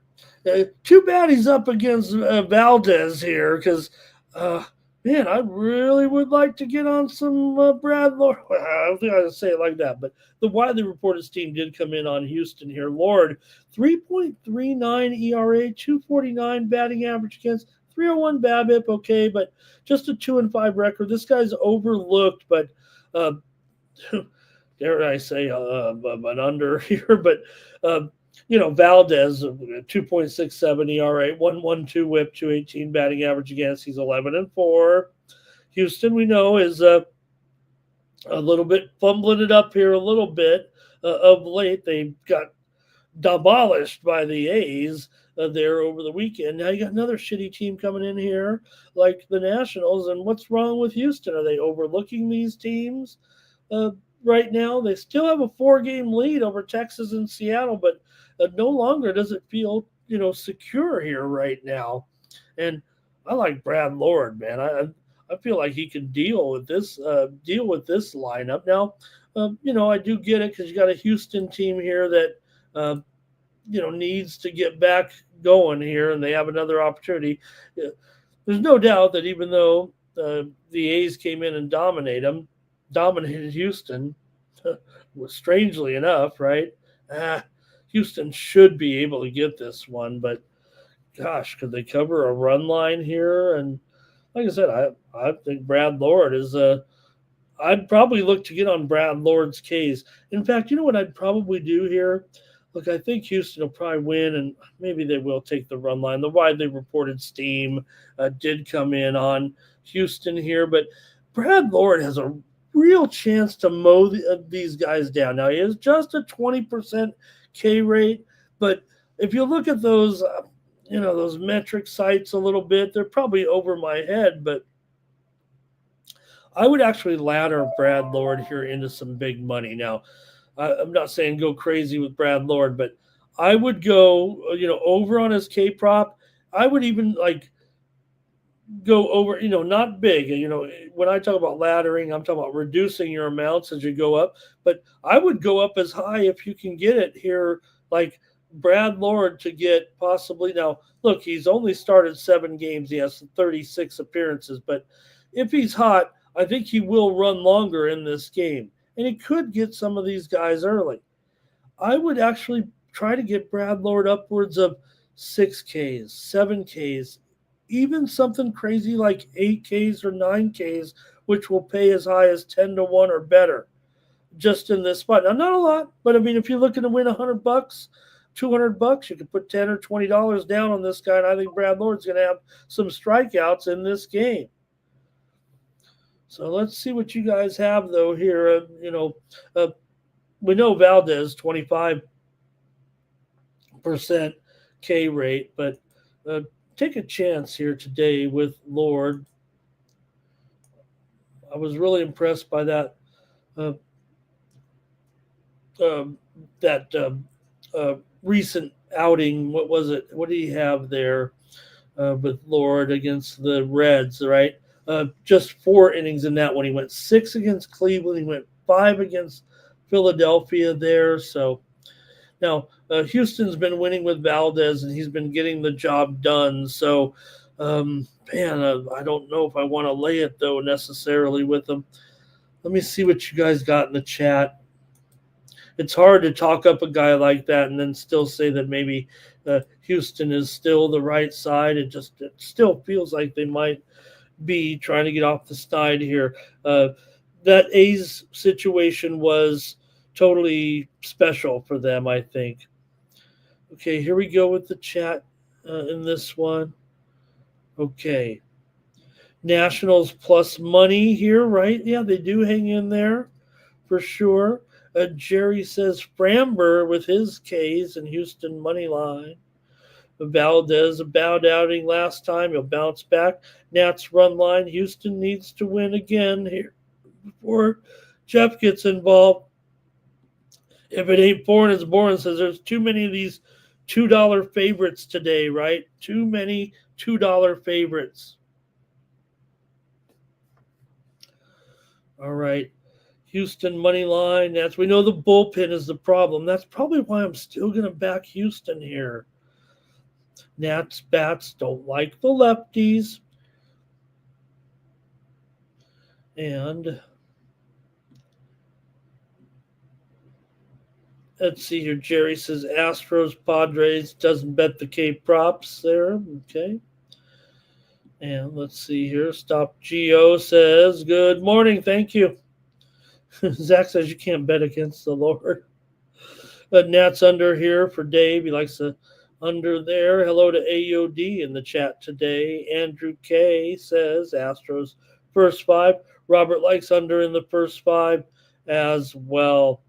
too bad he's up against Valdez here because, man, I really would like to get on some Brad Lord. Well, I don't think I can say it like that, but the widely reported team did come in on Houston here. Lord, 3.39 ERA, 249 batting average against 301 BABIP, okay, but just a 2-5 record. This guy's overlooked, but uh, dare I say an under here, but Valdez 2.67 ERA, 1.12 WHIP, 218 batting average against. He's 11-4. Houston, we know, is a little bit fumbling it up here a little bit of late. They got demolished by the A's there over the weekend. Now you got another shitty team coming in here like the Nationals. And what's wrong with Houston? Are they overlooking these teams right now? They still have a 4-game lead over Texas and Seattle, but no longer does it feel secure here right now. And I like Brad Lord, man. I feel like he can deal with this lineup. Now, I do get it because you got a Houston team here that needs to get back going here, and they have another opportunity. There's no doubt that even though the A's came in and dominated Houston, strangely enough, right? Houston should be able to get this one, but gosh, could they cover a run line here? And like I said, I think Brad Lord is I'd probably look to get on Brad Lord's case. In fact, you know what I'd probably do here? Look, I think Houston will probably win, and maybe they will take the run line. The widely reported steam did come in on Houston here, but Brad Lord has a real chance to mow these guys down. Now, he has just a 20% K rate, but if you look at those, those metric sites a little bit, they're probably over my head, but I would actually ladder Brad Lord here into some big money. Now, I'm not saying go crazy with Brad Lord, but I would go, over on his K prop. I would even go over, not big. When I talk about laddering, I'm talking about reducing your amounts as you go up. But I would go up as high if you can get it here, like Brad Lord to get possibly. Now, look, he's only started 7 games. He has 36 appearances. But if he's hot, I think he will run longer in this game. And he could get some of these guys early. I would actually try to get Brad Lord upwards of 6Ks, 7Ks, even something crazy like 8Ks or 9Ks, which will pay as high as 10-1 or better just in this spot. Now, not a lot, but I mean, if you're looking to win $100, $200, you can put $10 or $20 down on this guy, and I think Brad Lord's going to have some strikeouts in this game. So let's see what you guys have, though, here. We know Valdez, 25% K rate, but take a chance here today with Lord. I was really impressed by that recent outing. What was it? What did he have there with Lord against the Reds, right? Just 4 innings in that one. He went 6 against Cleveland. He went 5 against Philadelphia there. So now Houston's been winning with Valdez, and he's been getting the job done. So, I don't know if I want to lay it, though, necessarily with him. Let me see what you guys got in the chat. It's hard to talk up a guy like that and then still say that maybe Houston is still the right side. It still feels like they might be trying to get off the snide here. That A's situation was totally special for them, I think. Okay, here we go with the chat in this one. Okay. Nationals plus money here, right? Yeah, they do hang in there for sure. Jerry says Framber with his K's and Houston money line. Valdez, a bowed outing last time. He'll bounce back. Nats run line. Houston needs to win again here. before Jeff gets involved. If it ain't foreign, it's boring. Says there's too many of these $2 favorites today, right? Too many $2 favorites. All right. Houston money line. That's we know the bullpen is the problem. That's probably why I'm still going to back Houston here. Nats bats don't like the lefties. And let's see here. Jerry says Astros, Padres, doesn't bet the K props there. Okay. And let's see here. Stop Geo says, good morning. Thank you. Zach says you can't bet against the Lord. Nat's under here for Dave. He likes the under there. Hello to AOD in the chat today. Andrew K says Astros first 5. Robert likes under in the first 5 as well.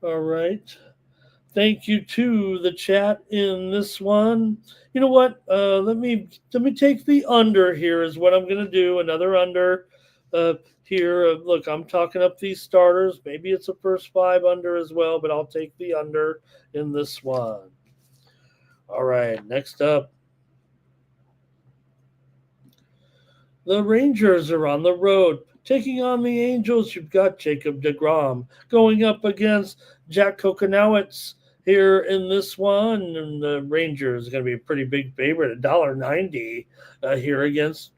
All right. Thank you to the chat in this one. You know what? Let me take the under here is what I'm going to do. Another under here. Look, I'm talking up these starters. Maybe it's a first 5 under as well, but I'll take the under in this one. All right. Next up. The Rangers are on the road. Taking on the Angels, you've got Jacob deGrom going up against Jack Kokonowitz here in this one. And the Rangers are going to be a pretty big favorite, $1.90 here against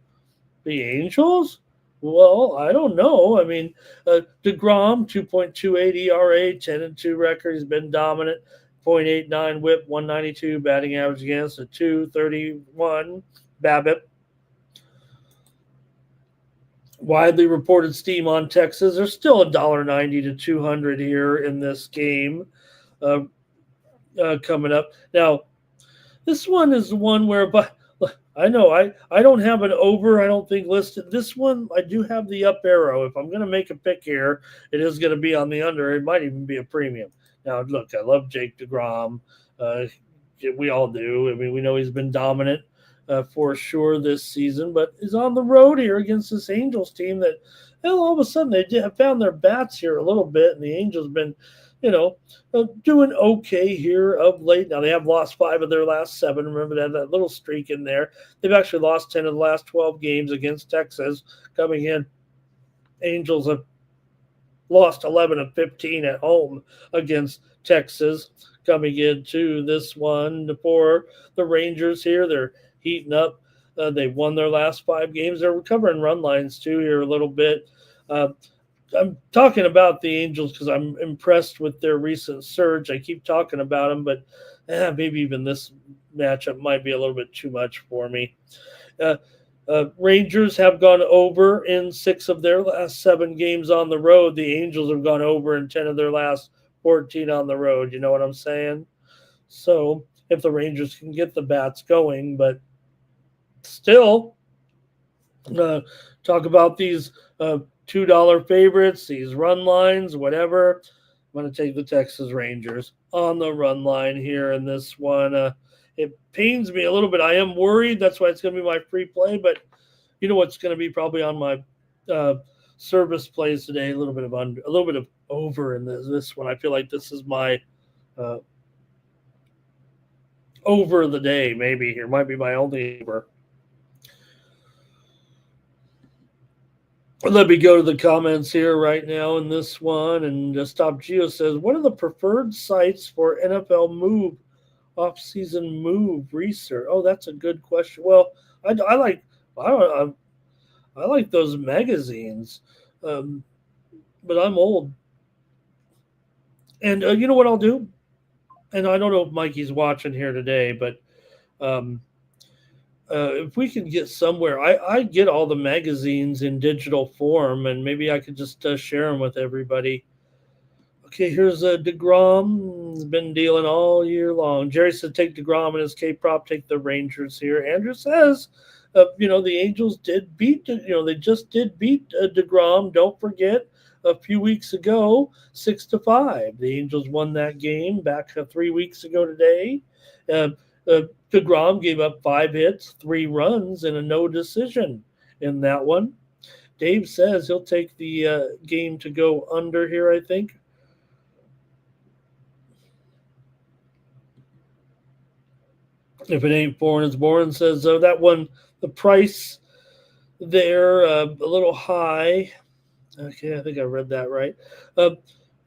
the Angels. Well, I don't know. I mean, deGrom, 2.28 ERA, 10-2 record. He's been dominant. 0.89 whip, 192 batting average against a 231 BABIP. Widely reported steam on Texas. There's still $1.90 to $200 here in this game coming up. Now, this one is the one where, but I know I don't have an over, I don't think, listed. This one, I do have the up arrow. If I'm going to make a pick here, it is going to be on the under. It might even be a premium. Now, look, I love Jake deGrom. We all do. I mean, we know he's been dominant for sure this season, but is on the road here against this Angels team that, well, all of a sudden they have found their bats here a little bit, and the Angels been, doing okay here of late. Now they have lost 5 of their last 7. Remember that little streak in there. They've actually lost 10 of the last 12 games against Texas coming in. Angels have lost 11 of 15 at home against Texas coming into this one. For the Rangers here, they're heating up. They won their last 5 games. They're recovering run lines too here a little bit. I'm talking about the Angels because I'm impressed with their recent surge. I keep talking about them, but maybe even this matchup might be a little bit too much for me. Rangers have gone over in 6 of their last 7 games on the road. The Angels have gone over in 10 of their last 14 on the road. You know what I'm saying? So if the Rangers can get the bats going, but still, talk about these $2 favorites, these run lines, whatever. I'm going to take the Texas Rangers on the run line here in this one. It pains me a little bit. I am worried. That's why it's going to be my free play. But you know what's going to be probably on my service plays today? A little bit of under, a little bit of over in this one. I feel like this is my over of the day. Maybe here might be my only over. Let me go to the comments here right now in this one. And Stop Geo says, what are the preferred sites for NFL move, off-season move research? Oh, that's a good question. Well, I like those magazines, but I'm old. And you know what I'll do? And I don't know if Mikey's watching here today, but if we can get somewhere, I get all the magazines in digital form, and maybe I could just share them with everybody. Okay, here's deGrom. He's been dealing all year long. Jerry said take deGrom and his K-prop, take the Rangers here. Andrew says, the Angels did beat, they just did beat deGrom. Don't forget, a few weeks ago, 6-5. The Angels won that game back 3 weeks ago today. deGrom gave up 5 hits, 3 runs, and a no decision in that one. Dave says he'll take the game to go under here, I think. If it ain't foreign, it's boring. Says that one, the price there, a little high. Okay, I think I read that right.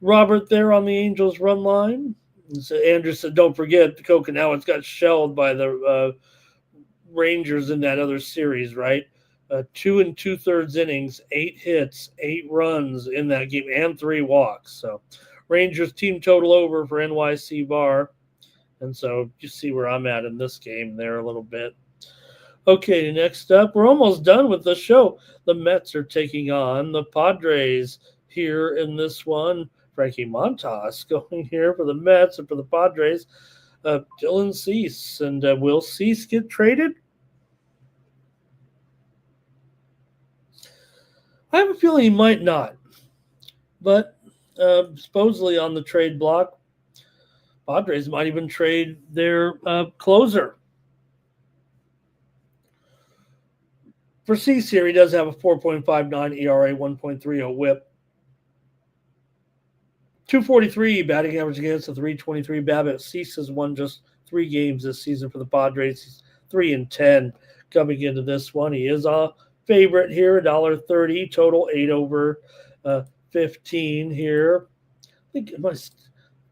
Robert there on the Angels run line. So Andrew said, don't forget, the Coconowitz got shelled by the Rangers in that other series, right? 2 2/3 innings, 8 hits, 8 runs in that game, and 3 walks. So Rangers team total over for NYC Bar. And so you see where I'm at in this game there a little bit. Okay, next up, we're almost done with the show. The Mets are taking on the Padres here in this one. Frankie Montas going here for the Mets and for the Padres. Dylan Cease. And will Cease get traded? I have a feeling he might not. But supposedly on the trade block, Padres might even trade their closer. For Cease here, he does have a 4.59 ERA, 1.30 whip. 243 batting average against a 323 BABIP. Cease has won just 3 games this season for the Padres. He's 3-10 coming into this one. He is a favorite here, $1.30, total 8 over 15 here. I think I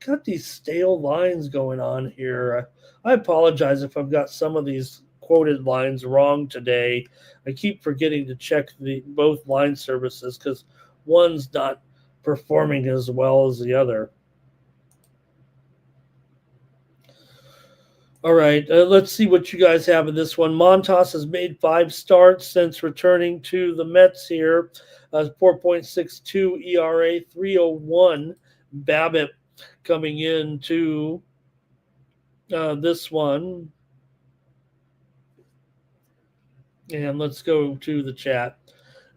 got these stale lines going on here. I apologize if I've got some of these quoted lines wrong today. I keep forgetting to check both line services because one's not performing as well as the other. All right, let's see what you guys have in this one. Montas has made 5 starts since returning to the Mets here. 4.62 ERA, 301 BABIP coming into this one. And let's go to the chat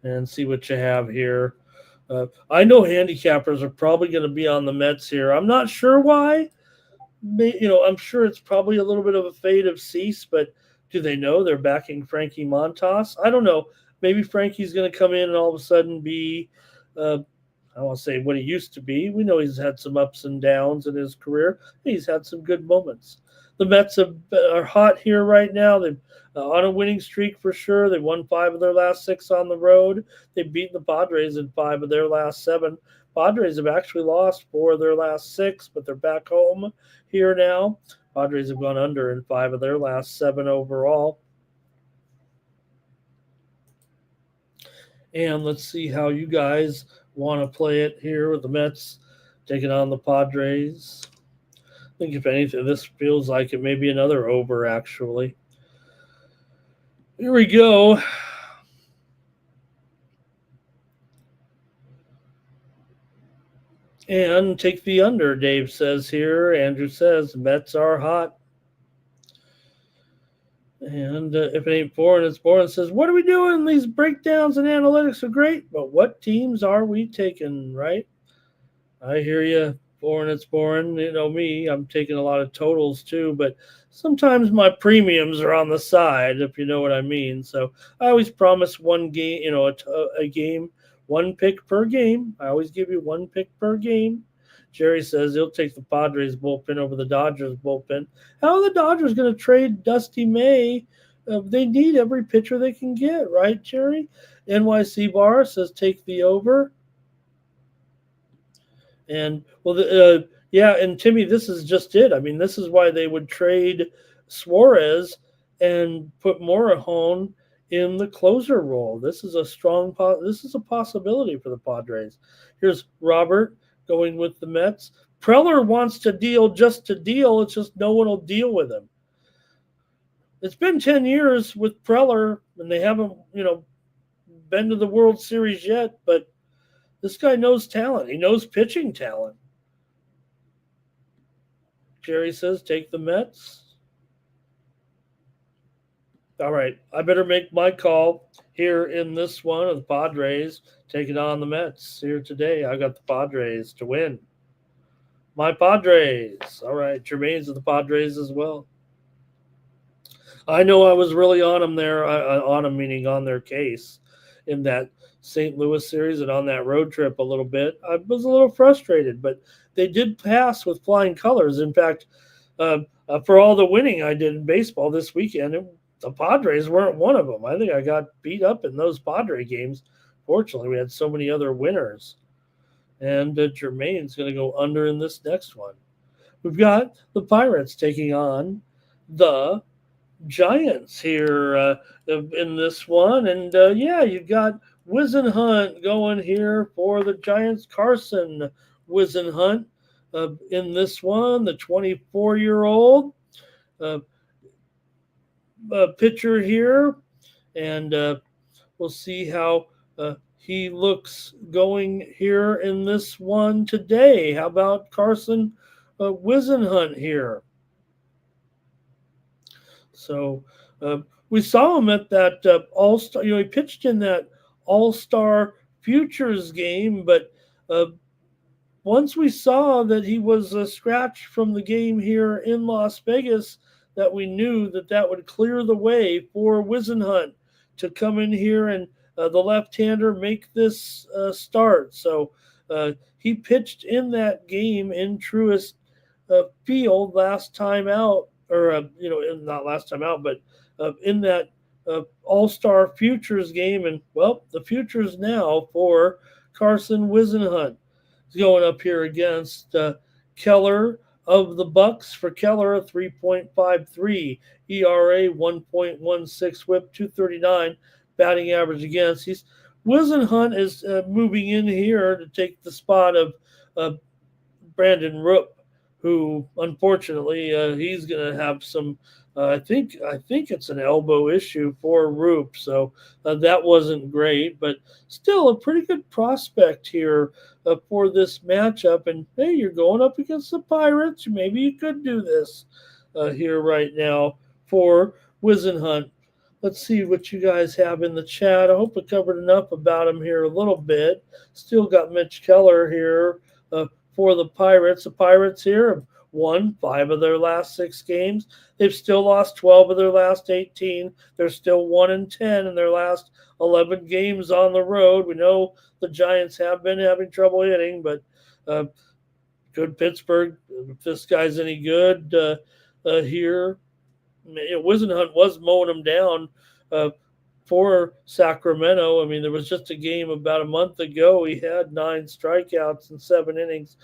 and see what you have here. I know handicappers are probably going to be on the Mets here. I'm not sure why. I'm sure it's probably a little bit of a fade of Cease, but do they know they're backing Frankie Montas? I don't know. Maybe Frankie's going to come in and all of a sudden be, I don't want to say what he used to be. We know he's had some ups and downs in his career. He's had some good moments. The Mets are hot here right now. They're on a winning streak for sure. They won 5 of their last 6 on the road. They've beaten the Padres in 5 of their last 7. Padres have actually lost 4 of their last 6, but they're back home here now. Padres have gone under in 5 of their last 7 overall. And let's see how you guys want to play it here with the Mets taking on the Padres. I think if anything, this feels like it may be another over, actually. Here we go. And take the under, Dave says here. Andrew says Mets are hot. And if it ain't foreign, it's boring. It says, what are we doing? These breakdowns and analytics are great, but what teams are we taking, right? I hear you. Foreign, it's boring. You know me, I'm taking a lot of totals too, but sometimes my premiums are on the side, if you know what I mean. So I always promise one game, a game, 1 pick per game. I always give you 1 pick per game. Jerry says he'll take the Padres bullpen over the Dodgers bullpen. How are the Dodgers going to trade Dusty May? They need every pitcher they can get, right, Jerry? NYC Bar says take the over. And, and Timmy, this is just it. I mean, this is why they would trade Suarez and put Morejon in the closer role. This is a possibility for the Padres. Here's Robert going with the Mets. Preller wants to deal just to deal. It's just no one will deal with him. It's been 10 years with Preller, and they haven't, been to the World Series yet, but this guy knows talent. He knows pitching talent. Jerry says, take the Mets. All right, I better make my call here in this one of the Padres taking on the Mets here today. I got the Padres to win. My Padres. All right, Jermaine's of the Padres as well. I know I was really on them there, on them meaning on their case in that St. Louis series and on that road trip a little bit. I was a little frustrated, but they did pass with flying colors. In fact, for all the winning I did in baseball this weekend, the Padres weren't one of them. I think I got beat up in those Padre games. Fortunately, we had so many other winners. And Jermaine's going to go under in this next one. We've got the Pirates taking on the Giants here in this one. And yeah, you got Wizenhunt going here for the Giants. Carson Wizenhunt in this one, the 24-year-old pitcher here. And we'll see how he looks going here in this one today. How about Carson Wizenhunt here? So we saw him at that All-Star. He pitched in that All-Star Futures game, but once we saw that he was scratched from the game here in Las Vegas, that we knew that would clear the way for Wizenhunt to come in here and the left-hander make this start. So he pitched in that game in Truist Field last time out, or not last time out, but in that All-Star Futures game. And well, the futures now for Carson Wizenhunt. He's going up here against Keller of the Bucks. For Keller, a 3.53 ERA, 1.16 WHIP, 239 batting average against. Wizenhunt is moving in here to take the spot of Brandon Roop, who unfortunately he's going to have some. I think it's an elbow issue for Roop, so that wasn't great, but still a pretty good prospect here for this matchup. And hey, you're going up against the Pirates. Maybe you could do this here right now for Wizenhunt. Let's see what you guys have in the chat. I hope I covered enough about him here a little bit. Still got Mitch Keller here for the Pirates. The Pirates here have won 5 of their last 6 games. They've still lost 12 of their last 18. They're still 1-10 in their last 11 games on the road. We know the Giants have been having trouble hitting, but good Pittsburgh. If this guy's any good here, Wizenhunt was mowing them down for Sacramento. I mean, there was just a game about a month ago. He had 9 strikeouts in 7 innings.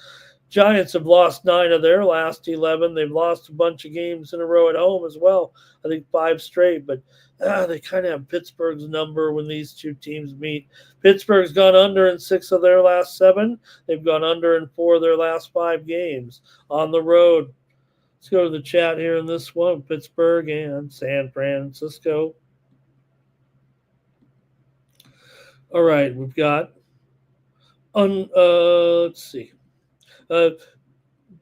Giants have lost 9 of their last 11. They've lost a bunch of games in a row at home as well. I think 5 straight, but they kind of have Pittsburgh's number when these two teams meet. Pittsburgh's gone under in 6 of their last 7. They've gone under in 4 of their last 5 games on the road. Let's go to the chat here in this one, Pittsburgh and San Francisco. All right, we've got, let's see.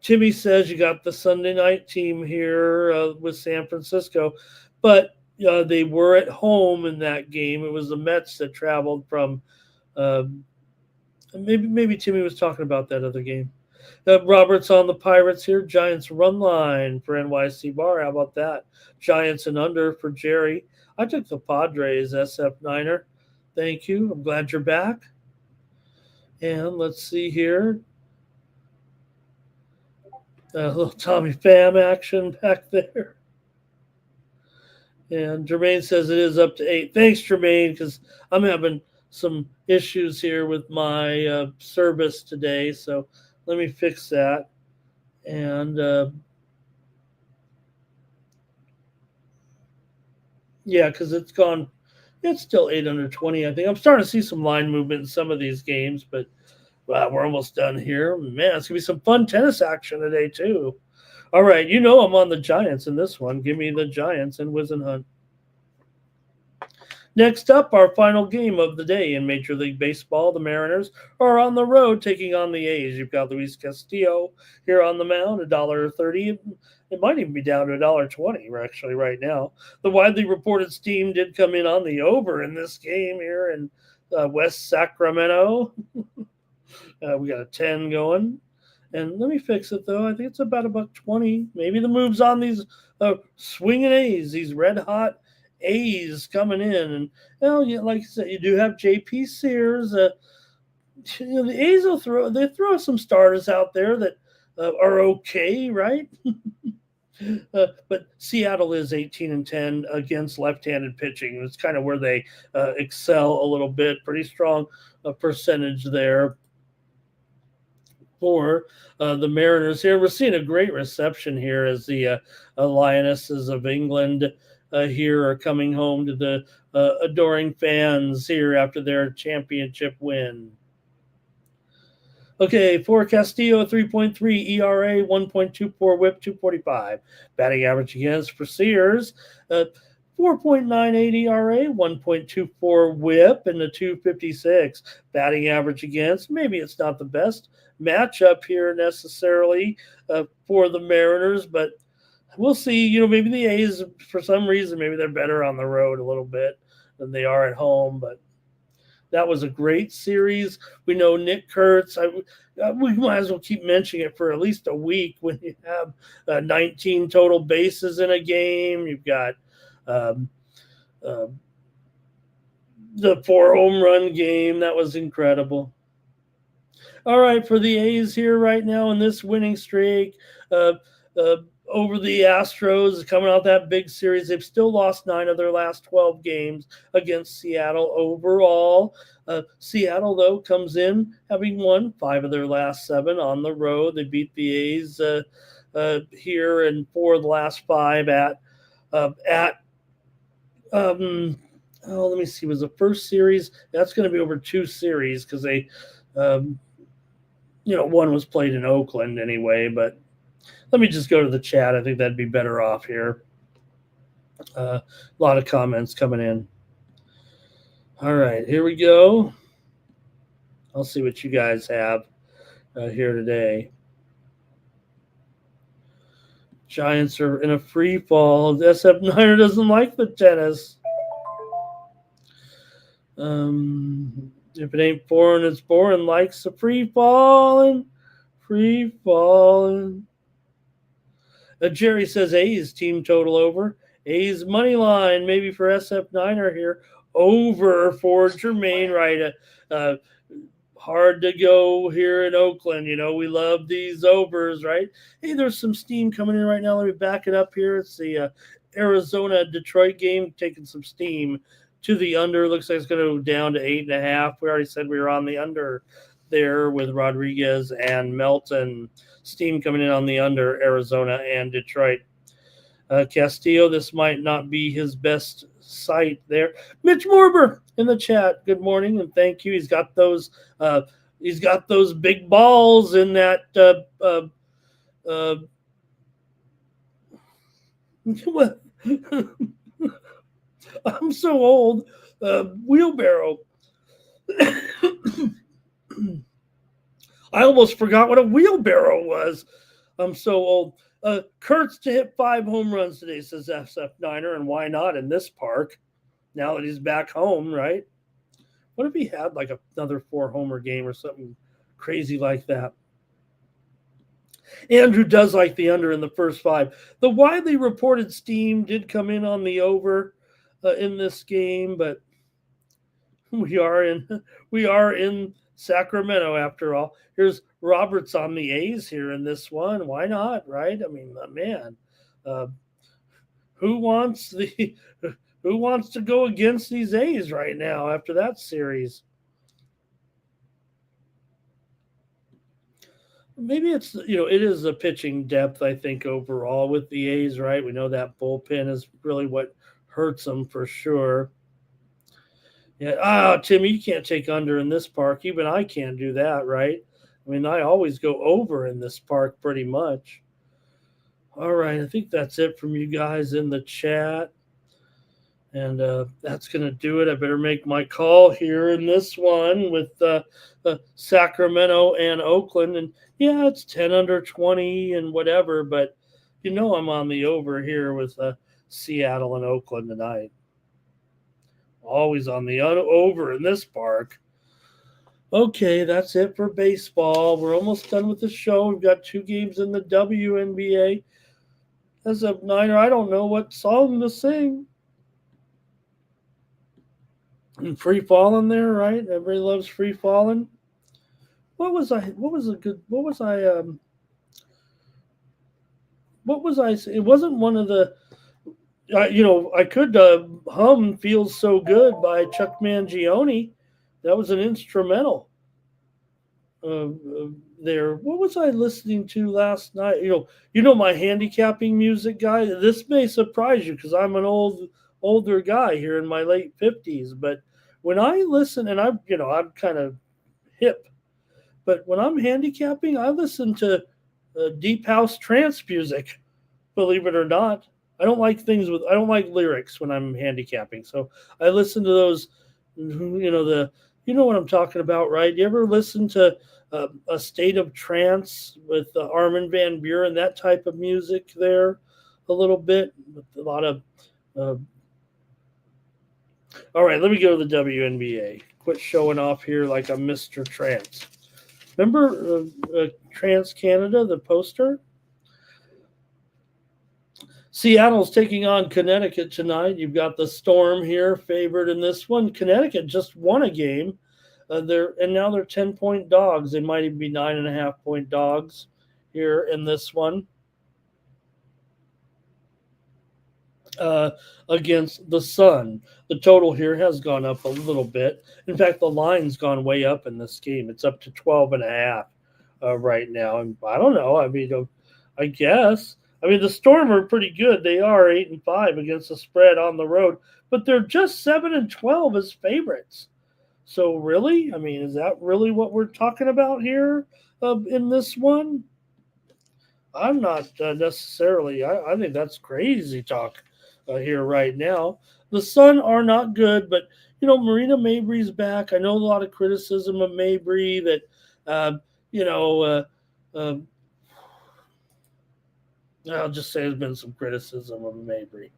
Timmy says you got the Sunday night team here with San Francisco, but they were at home in that game. It was the Mets that traveled from. Maybe Timmy was talking about that other game. Robert's on the Pirates here. Giants run line for NYC Bar. How about that? Giants and under for Jerry. I took the Padres, SF Niner. Thank you. I'm glad you're back. And let's see here. A little Tommy Pham action back there. And Jermaine says it is up to 8. Thanks, Jermaine, because I'm having some issues here with my service today. So let me fix that. And yeah, because it's gone. It's still 820, I think. I'm starting to see some line movement in some of these games, but we're almost done here. Man, it's going to be some fun tennis action today, too. All right, I'm on the Giants in this one. Give me the Giants and Wizenhunt. Next up, our final game of the day in Major League Baseball. The Mariners are on the road taking on the A's. You've got Luis Castillo here on the mound, $1.30. It might even be down to $1.20 actually right now. The widely reported steam did come in on the over in this game here in West Sacramento. We got a 10 going. And let me fix it, though. I think it's about $1.20. Maybe the move's on these swinging A's, these red-hot A's coming in. And, like I said, you do have J.P. Sears. The A's will throw some starters out there that are okay, right? But Seattle is 18-10 against left-handed pitching. It's kind of where they excel a little bit. Pretty strong percentage there for the Mariners here. We're seeing a great reception here as the Lionesses of England here are coming home to the adoring fans here after their championship win. Okay, for Castillo, 3.3 ERA, 1.24 whip, 245. Batting average against for Sears, 4.98 ERA, 1.24 whip, and a 256. Batting average against. Maybe it's not the best matchup here necessarily for the Mariners, but we'll see. Maybe the A's, for some reason, maybe they're better on the road a little bit than they are at home, but that was a great series. We know Nick Kurtz. We might as well keep mentioning it for at least a week when you have 19 total bases in a game. You've got the 4 home run game. That was incredible. All right, for the A's here right now in this winning streak, over the Astros coming out that big series. They've still lost 9 of their last 12 games against Seattle overall. Seattle, though, comes in having won 5 of their last 7 on the road. They beat the A's here and 4 of the last 5 let me see, was the first series? That's going to be over 2 series because they, one was played in Oakland anyway, but let me just go to the chat. I think that'd be better off here. A lot of comments coming in. All right, here we go. I'll see what you guys have here today. Giants are in a free fall. SF Niner doesn't like the tennis. If it ain't foreign, it's boring. Likes the free falling. Free falling. Jerry says A's team total over. A's money line maybe for SF Niner here. Over for Jermaine, right? Hard to go here in Oakland. We love these overs, right? Hey, there's some steam coming in right now. Let me back it up here. It's the Arizona-Detroit game taking some steam to the under. Looks like it's going to go down to 8.5. We already said we were on the under there with Rodriguez and Melton. Steam coming in on the under, Arizona and Detroit. Castillo, this might not be his best sight there. Mitch Morber in the chat. Good morning and thank you. He's got those big balls in that I'm so old. Wheelbarrow. I almost forgot what a wheelbarrow was. I'm so old. Kurtz to hit 5 home runs today, says SF Niner, and why not in this park now that he's back home, right? What if he had like another 4-homer game or something crazy like that? Andrew does like the under in the first 5. The widely reported steam did come in on the over in this game, but we are in Sacramento after all. Here's Roberts on the A's here in this one. Why not, right? I mean, man, who wants to go against these A's right now after that series? Maybe it's, it is a pitching depth, I think, overall with the A's, right? We know that bullpen is really what hurts them for sure. Yeah, Timmy, you can't take under in this park. Even I can't do that, right? I mean, I always go over in this park pretty much. All right, I think that's it from you guys in the chat. And that's going to do it. I better make my call here in this one with Sacramento and Oakland. And, yeah, it's 10 under 20 and whatever, but I'm on the over here with Seattle and Oakland tonight. Always on the over in this park. Okay, that's it for baseball. We're almost done with the show. We've got 2 games in the WNBA. As a Niner, I don't know what song to sing. And Free Falling there, right? Everybody loves Free Falling. What was a good what was I it wasn't one of the I could hum Feels So Good by Chuck Mangione. That was an instrumental there. What was I listening to last night? My handicapping music guy. This may surprise you because I'm an older guy here in my late 50s. But when I listen, and I'm kind of hip, but when I'm handicapping, I listen to deep house trance music. Believe it or not, I don't like lyrics when I'm handicapping. So I listen to those. You know what I'm talking about, right? You ever listen to a state of trance with Armin van Buuren, that type of music there, a little bit, with a lot of. Uh, all right, let me go to the WNBA. Quit showing off here like I'm Mr. Trance. Remember Trans Canada, the poster? Seattle's taking on Connecticut tonight. You've got the Storm here favored in this one. Connecticut just won a game. Now they're 10-point dogs. They might even be 9.5-point dogs here in this one against the Sun. The total here has gone up a little bit. In fact, the line's gone way up in this game. It's up to 12.5 right now. And I don't know. I mean, I guess. I mean, the Storm are pretty good. They are 8-5 against the spread on the road, but they're just 7-12 as favorites. So really, I mean, is that really what we're talking about here in this one? I'm not necessarily. I think that's crazy talk here right now. The Sun are not good, but Marina Mabry's back. I know a lot of criticism of Mabry that I'll just say there's been some criticism of Mabry.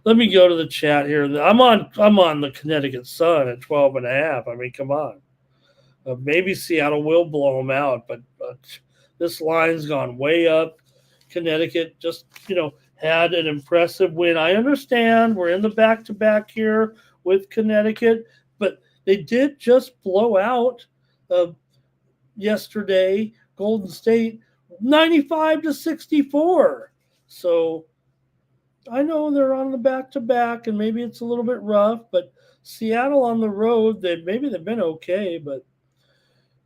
Let me go to the chat here. I'm on the Connecticut Sun at 12.5. I mean, come on. Maybe Seattle will blow them out, but this line's gone way up. Connecticut just had an impressive win. I understand we're in the back-to-back here with Connecticut, but they did just blow out yesterday Golden State 95-64. So I know they're on the back-to-back, and maybe it's a little bit rough, but Seattle on the road, they've been okay, but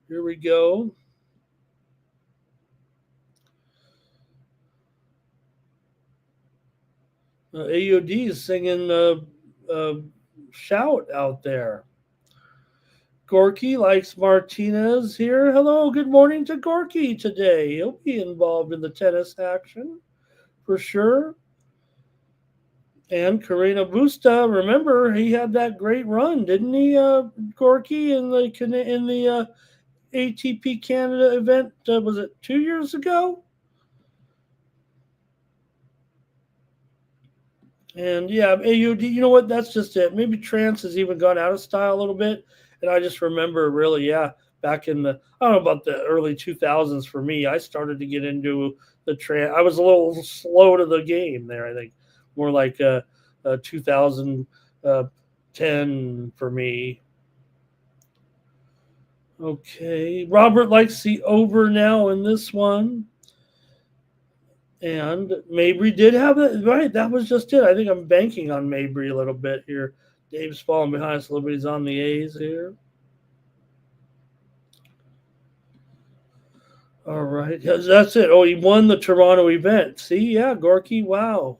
here we go. AOD is singing Shout out there. Gorky likes Martinez here. Hello, good morning to Gorky today. He'll be involved in the tennis action for sure. And Karina Busta, remember he had that great run, didn't he, Gorky, in the ATP Canada event? Was it 2 years ago? And yeah, AUD, you know what? That's just it. Maybe trance has even gone out of style a little bit. And I just remember really, back in I don't know about the early 2000s for me, I started to get into the trance. I was a little slow to the game there, I think. More like 2010 for me. Okay. Robert likes the over now in this one. And Mabry did have it. Right, that was just it. I think I'm banking on Mabry a little bit here. Dave's falling behind, so nobody's on the A's here. All right. That's it. Oh, he won the Toronto event. See, yeah, Gorky, wow.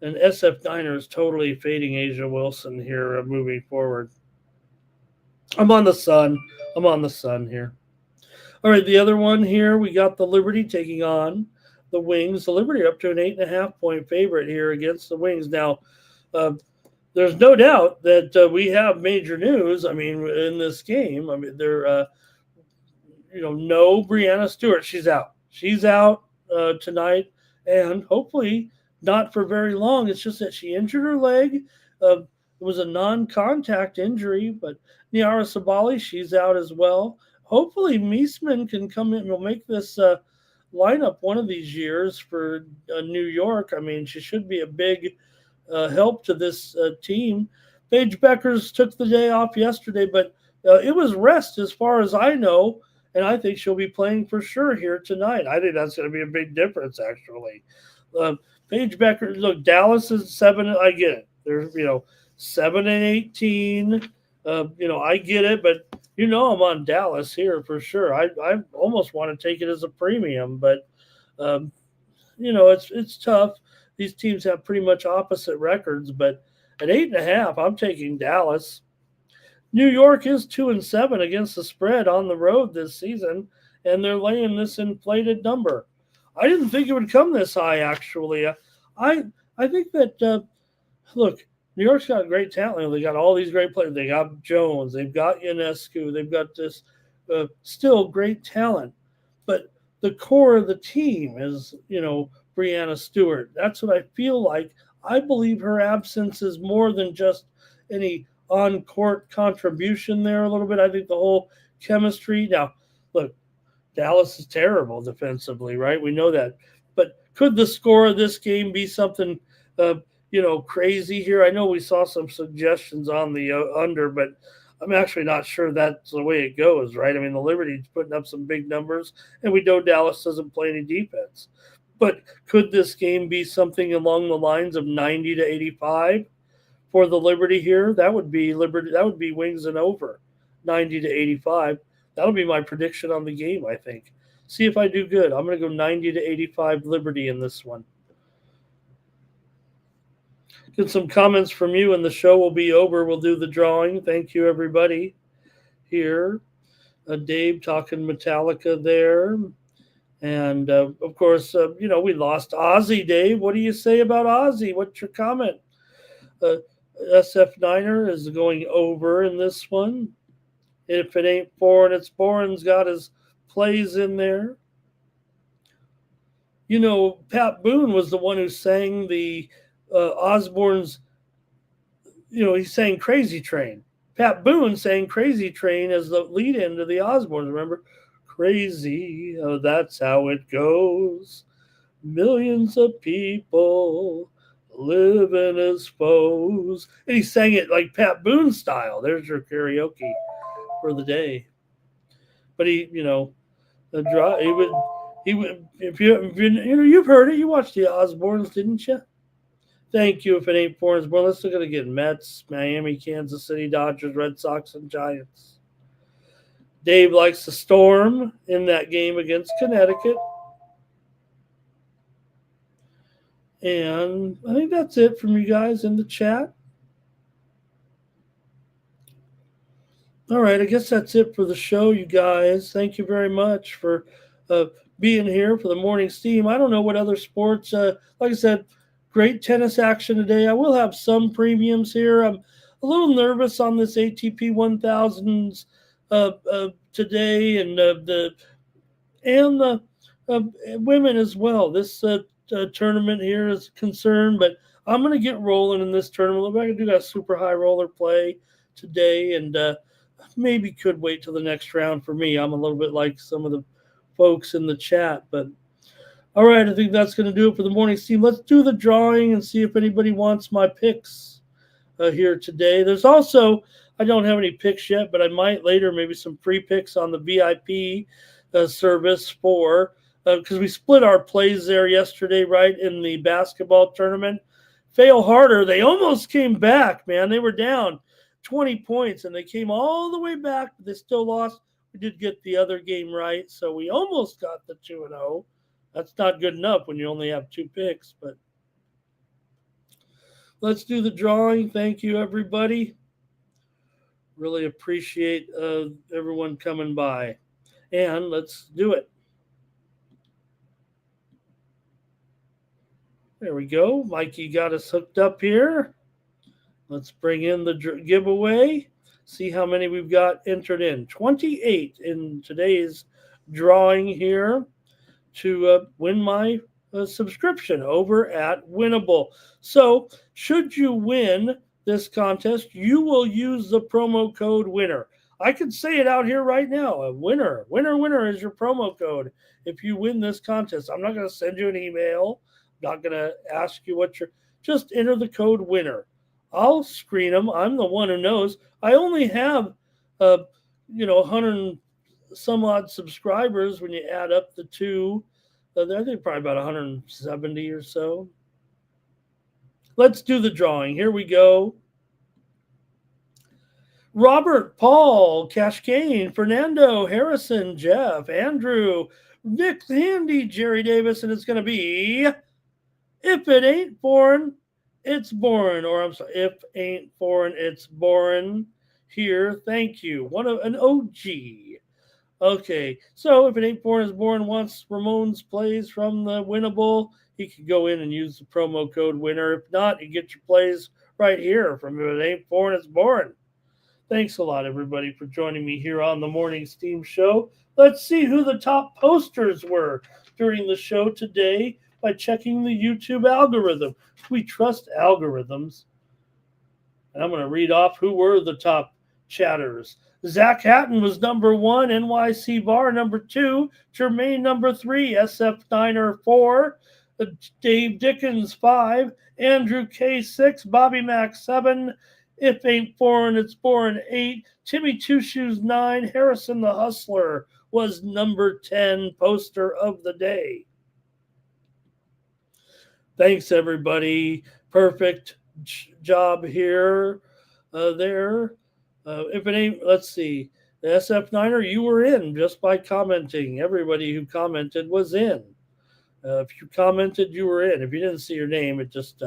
And SF Niner is totally fading Asia Wilson here moving forward. I'm on the Sun here. All right, the other one here, we got the Liberty taking on the Wings. The Liberty are up to an 8.5-point favorite here against the Wings. Now, there's no doubt that we have major news. I mean, in this game, I mean, they're, no Brianna Stewart. She's out. She's out tonight, and hopefully not for very long. It's just that she injured her leg was a non-contact injury, but Niara Sabali, she's out as well. Hopefully, Meesman can come in and will make this lineup one of these years for New York. I mean, she should be a big help to this team. Paige Beckers took the day off yesterday, but it was rest as far as I know, and I think she'll be playing for sure here tonight. I think that's going to be a big difference, actually. Paige Becker, look, Dallas is 7. I get it. There's 7-18. I get it, but I'm on Dallas here for sure. I almost want to take it as a premium, but it's tough. These teams have pretty much opposite records, but at 8.5, I'm taking Dallas. New York is 2-7 against the spread on the road this season, and they're laying this inflated number. I didn't think it would come this high, actually. I think that, look, New York's got great talent. They got all these great players. They got Jones. They've got Ionescu. They've got this still great talent. But the core of the team is, Brianna Stewart. That's what I feel like. I believe her absence is more than just any on-court contribution there a little bit. I think the whole chemistry. Now, look, Dallas is terrible defensively, right? We know that. But could the score of this game be something, crazy here? I know we saw some suggestions on the under, but I'm actually not sure that's the way it goes, right? I mean, the Liberty's putting up some big numbers, and we know Dallas doesn't play any defense. But could this game be something along the lines of 90-85 for the Liberty here? That would be Liberty. That would be wings and over, 90-85. That'll be my prediction on the game, I think. See if I do good. I'm going to go 90-85 Liberty in this one. Get some comments from you, and the show will be over. We'll do the drawing. Thank you, everybody. Here, Dave talking Metallica there. And, of course, we lost Ozzy, Dave. What do you say about Ozzy? What's your comment? SF Niner is going over in this one. If it ain't foreign, it's boring's got his plays in there. Pat Boone was the one who sang the Osborne's, he sang Crazy Train. Pat Boone sang Crazy Train as the lead in to the Osbournes, remember? Crazy, that's how it goes. Millions of people living as foes. And he sang it like Pat Boone style. There's your karaoke for the day. But you've heard it. You watched the Osbournes, didn't you? Thank you. If it ain't foreign, well, let's look at it again. Mets, Miami, Kansas City, Dodgers, Red Sox, and Giants. Dave likes the Storm in that game against Connecticut. And I think that's it from you guys in the chat. All right, I guess that's it for the show, you guys. Thank you very much for being here for the morning steam. I don't know what other sports, like I said, great tennis action today. I will have some premiums here. I'm a little nervous on this ATP 1000s today, and the women as well. This tournament here is concerned, but I'm going to get rolling in this tournament. I do got a super high roller play today, and maybe could wait till the next round for me. I'm a little bit like some of the folks in the chat, but all right, I think that's going to do it for the morning steam. Let's do the drawing and see if anybody wants my picks here today. There's also, I don't have any picks yet, but I might later, maybe some free picks on the VIP service for, because we split our plays there yesterday, right, in the basketball tournament. Fail harder. They almost came back, man. They were down 20 points, and they came all the way back, but they still lost. We did get the other game right, so we almost got the 2-0. That's not good enough when you only have 2 picks, but let's do the drawing. Thank you, everybody. Really appreciate everyone coming by. And let's do it. There we go. Mikey got us hooked up here. Let's bring in the giveaway. See how many we've got entered in. 28 in today's drawing here to win my subscription over at Winnable. So should you win this contest, you will use the promo code WINNER. I can say it out here right now. A winner is your promo code if you win this contest. I'm not going to send you an email. I'm not going to ask you what you're. Just enter the code WINNER. I'll screen them. I'm the one who knows. I only have, 100 some odd subscribers when you add up the two. I think probably about 170 or so. Let's do the drawing. Here we go. Robert, Paul, Cashkane, Fernando, Harrison, Jeff, Andrew, Vic Handy, Jerry Davis, and it's going to be If It Ain't Foreign, It's Boring. Or I'm sorry, If Ain't Foreign, It's Boring. Here, thank you. An OG. Okay, so if it ain't foreign, it's boring. Once Ramon's plays from the winnable, he could go in and use the promo code WINNER. If not, you get your plays right here from If It Ain't Foreign, It's Boring. Thanks a lot, everybody, for joining me here on the Morning Steam Show. Let's see who the top posters were during the show today by checking the YouTube algorithm. We trust algorithms. And I'm going to read off who were the top chatters. Zach Hatton was number 1, NYC Bar number 2, Jermaine number 3, SF Niner 4, Dave Dickens 5, Andrew K 6, Bobby Mack 7, If Ain't Foreign, It's Boring 8, Timmy Two Shoes 9, Harrison the Hustler was number 10 poster of the day. Thanks, everybody. Perfect job here, there. If it ain't, let's see, the SF9er, you were in just by commenting. Everybody who commented was in. If you commented, you were in. If you didn't see your name, it just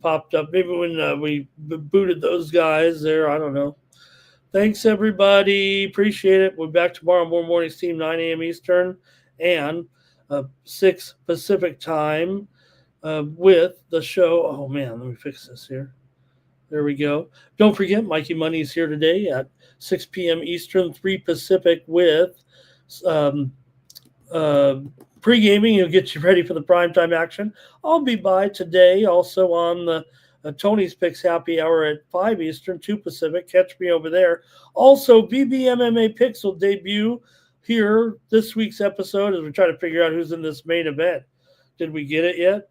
popped up. Maybe when we booted those guys there, I don't know. Thanks, everybody. Appreciate it. We'll be back tomorrow, more Morning Steam, 9 a.m. Eastern and 6 Pacific time with the show. Oh, man, let me fix this here. There we go. Don't forget, Mikey Money's here today at 6 p.m. Eastern, 3 Pacific with pre-gaming. He'll get you ready for the primetime action. I'll be by today also on the Tony's Picks Happy Hour at 5 Eastern, 2 Pacific. Catch me over there. Also, BBMMA Picks will debut here this week's episode as we try to figure out who's in this main event. Did we get it yet?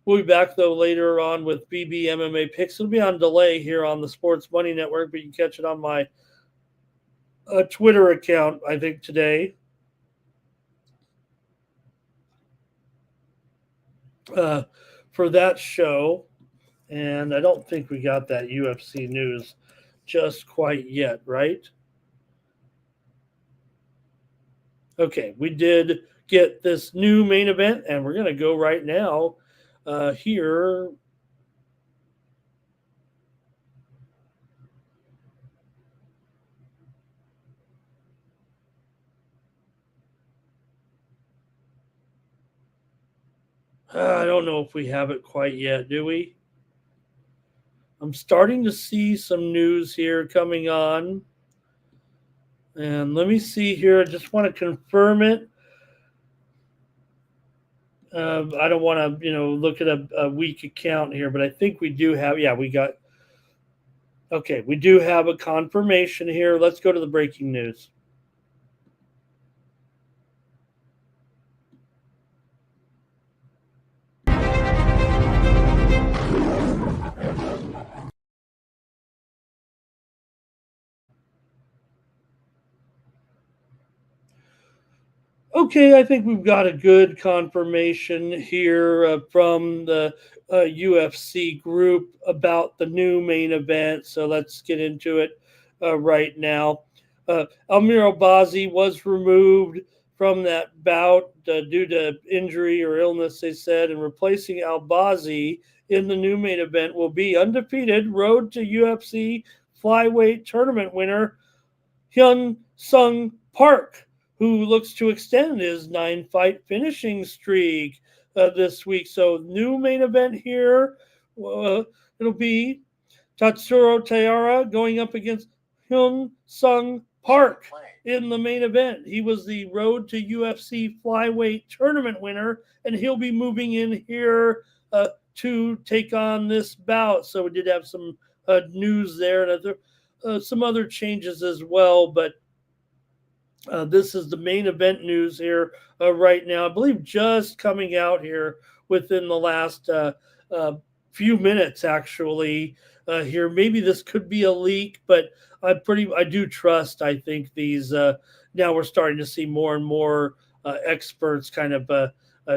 We'll be back, though, later on with BB MMA Picks. It'll be on delay here on the Sports Money Network, but you can catch it on my Twitter account, I think, today. For that show. And I don't think we got that UFC news just quite yet, right? Okay, we did get this new main event, and we're going to go right now here. I don't know if we have it quite yet, do we? I'm starting to see some news here coming on. And let me see here. I just want to confirm it. I don't want to, look at a weak account here, but I think we do have, we do have a confirmation here. Let's go to the breaking news. Okay, I think we've got a good confirmation here from the UFC group about the new main event. So let's get into it right now. Almir Albazi was removed from that bout due to injury or illness, they said, and replacing Albazi in the new main event will be undefeated road to UFC flyweight tournament winner Hyun Sung Park, who looks to extend his 9-fight finishing streak this week. So new main event here. It'll be Tatsuro Taira going up against Hyun Sung Park in the main event. He was the Road to UFC flyweight tournament winner, and he'll be moving in here to take on this bout. So we did have some news there, and some other changes as well, but this is the main event news here right now. I believe just coming out here within the last few minutes, actually. Here, maybe this could be a leak, but I do trust. I think these now we're starting to see more and more experts kind of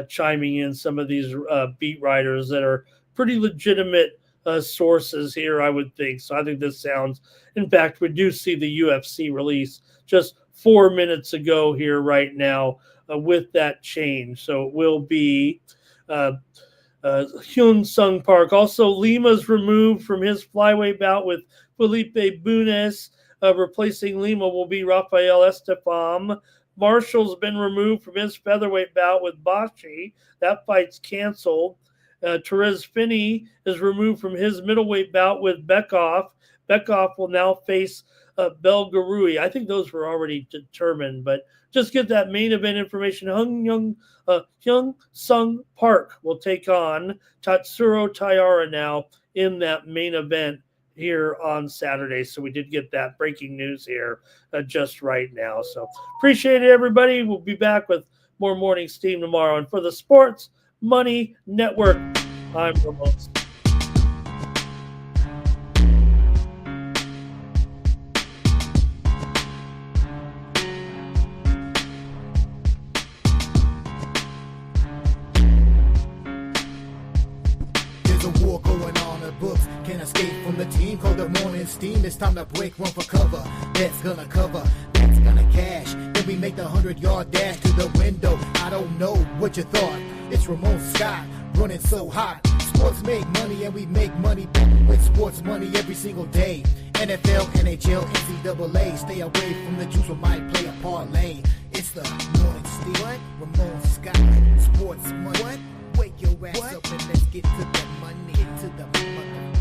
chiming in. Some of these beat writers that are pretty legitimate sources here, I would think. So I think this sounds. In fact, we do see the UFC release just 4 minutes ago here right now with that change. So it will be Hyun Sung Park. Also, Lima's removed from his flyweight bout with Felipe Bunes. Replacing Lima will be Rafael Estefan. Marshall's been removed from his featherweight bout with Bashi. That fight's canceled. Therese Finney is removed from his middleweight bout with Bekoff. Bekoff will now face Belgarui. I think those were already determined, but just get that main event information. Hyun Sung Park will take on Tatsuro Taira now in that main event here on Saturday. So we did get that breaking news here just right now. So appreciate it, everybody. We'll be back with more Morning Steam tomorrow. And for the Sports Money Network, I'm Ramon. Can't escape from the team, call the morning steam. It's time to break, run for cover. That's gonna cover, that's gonna cash. Then we make the 100-yard dash to the window. I don't know what you thought. It's Ramon Scott, running so hot. Sports make money and we make money with sports money every single day. NFL, NHL, NCAA. Stay away from the juice, we might play a parlay. It's the morning steam. What? Ramon Scott, sports money. What? Wake your ass up and let's get to the money. Get to the money.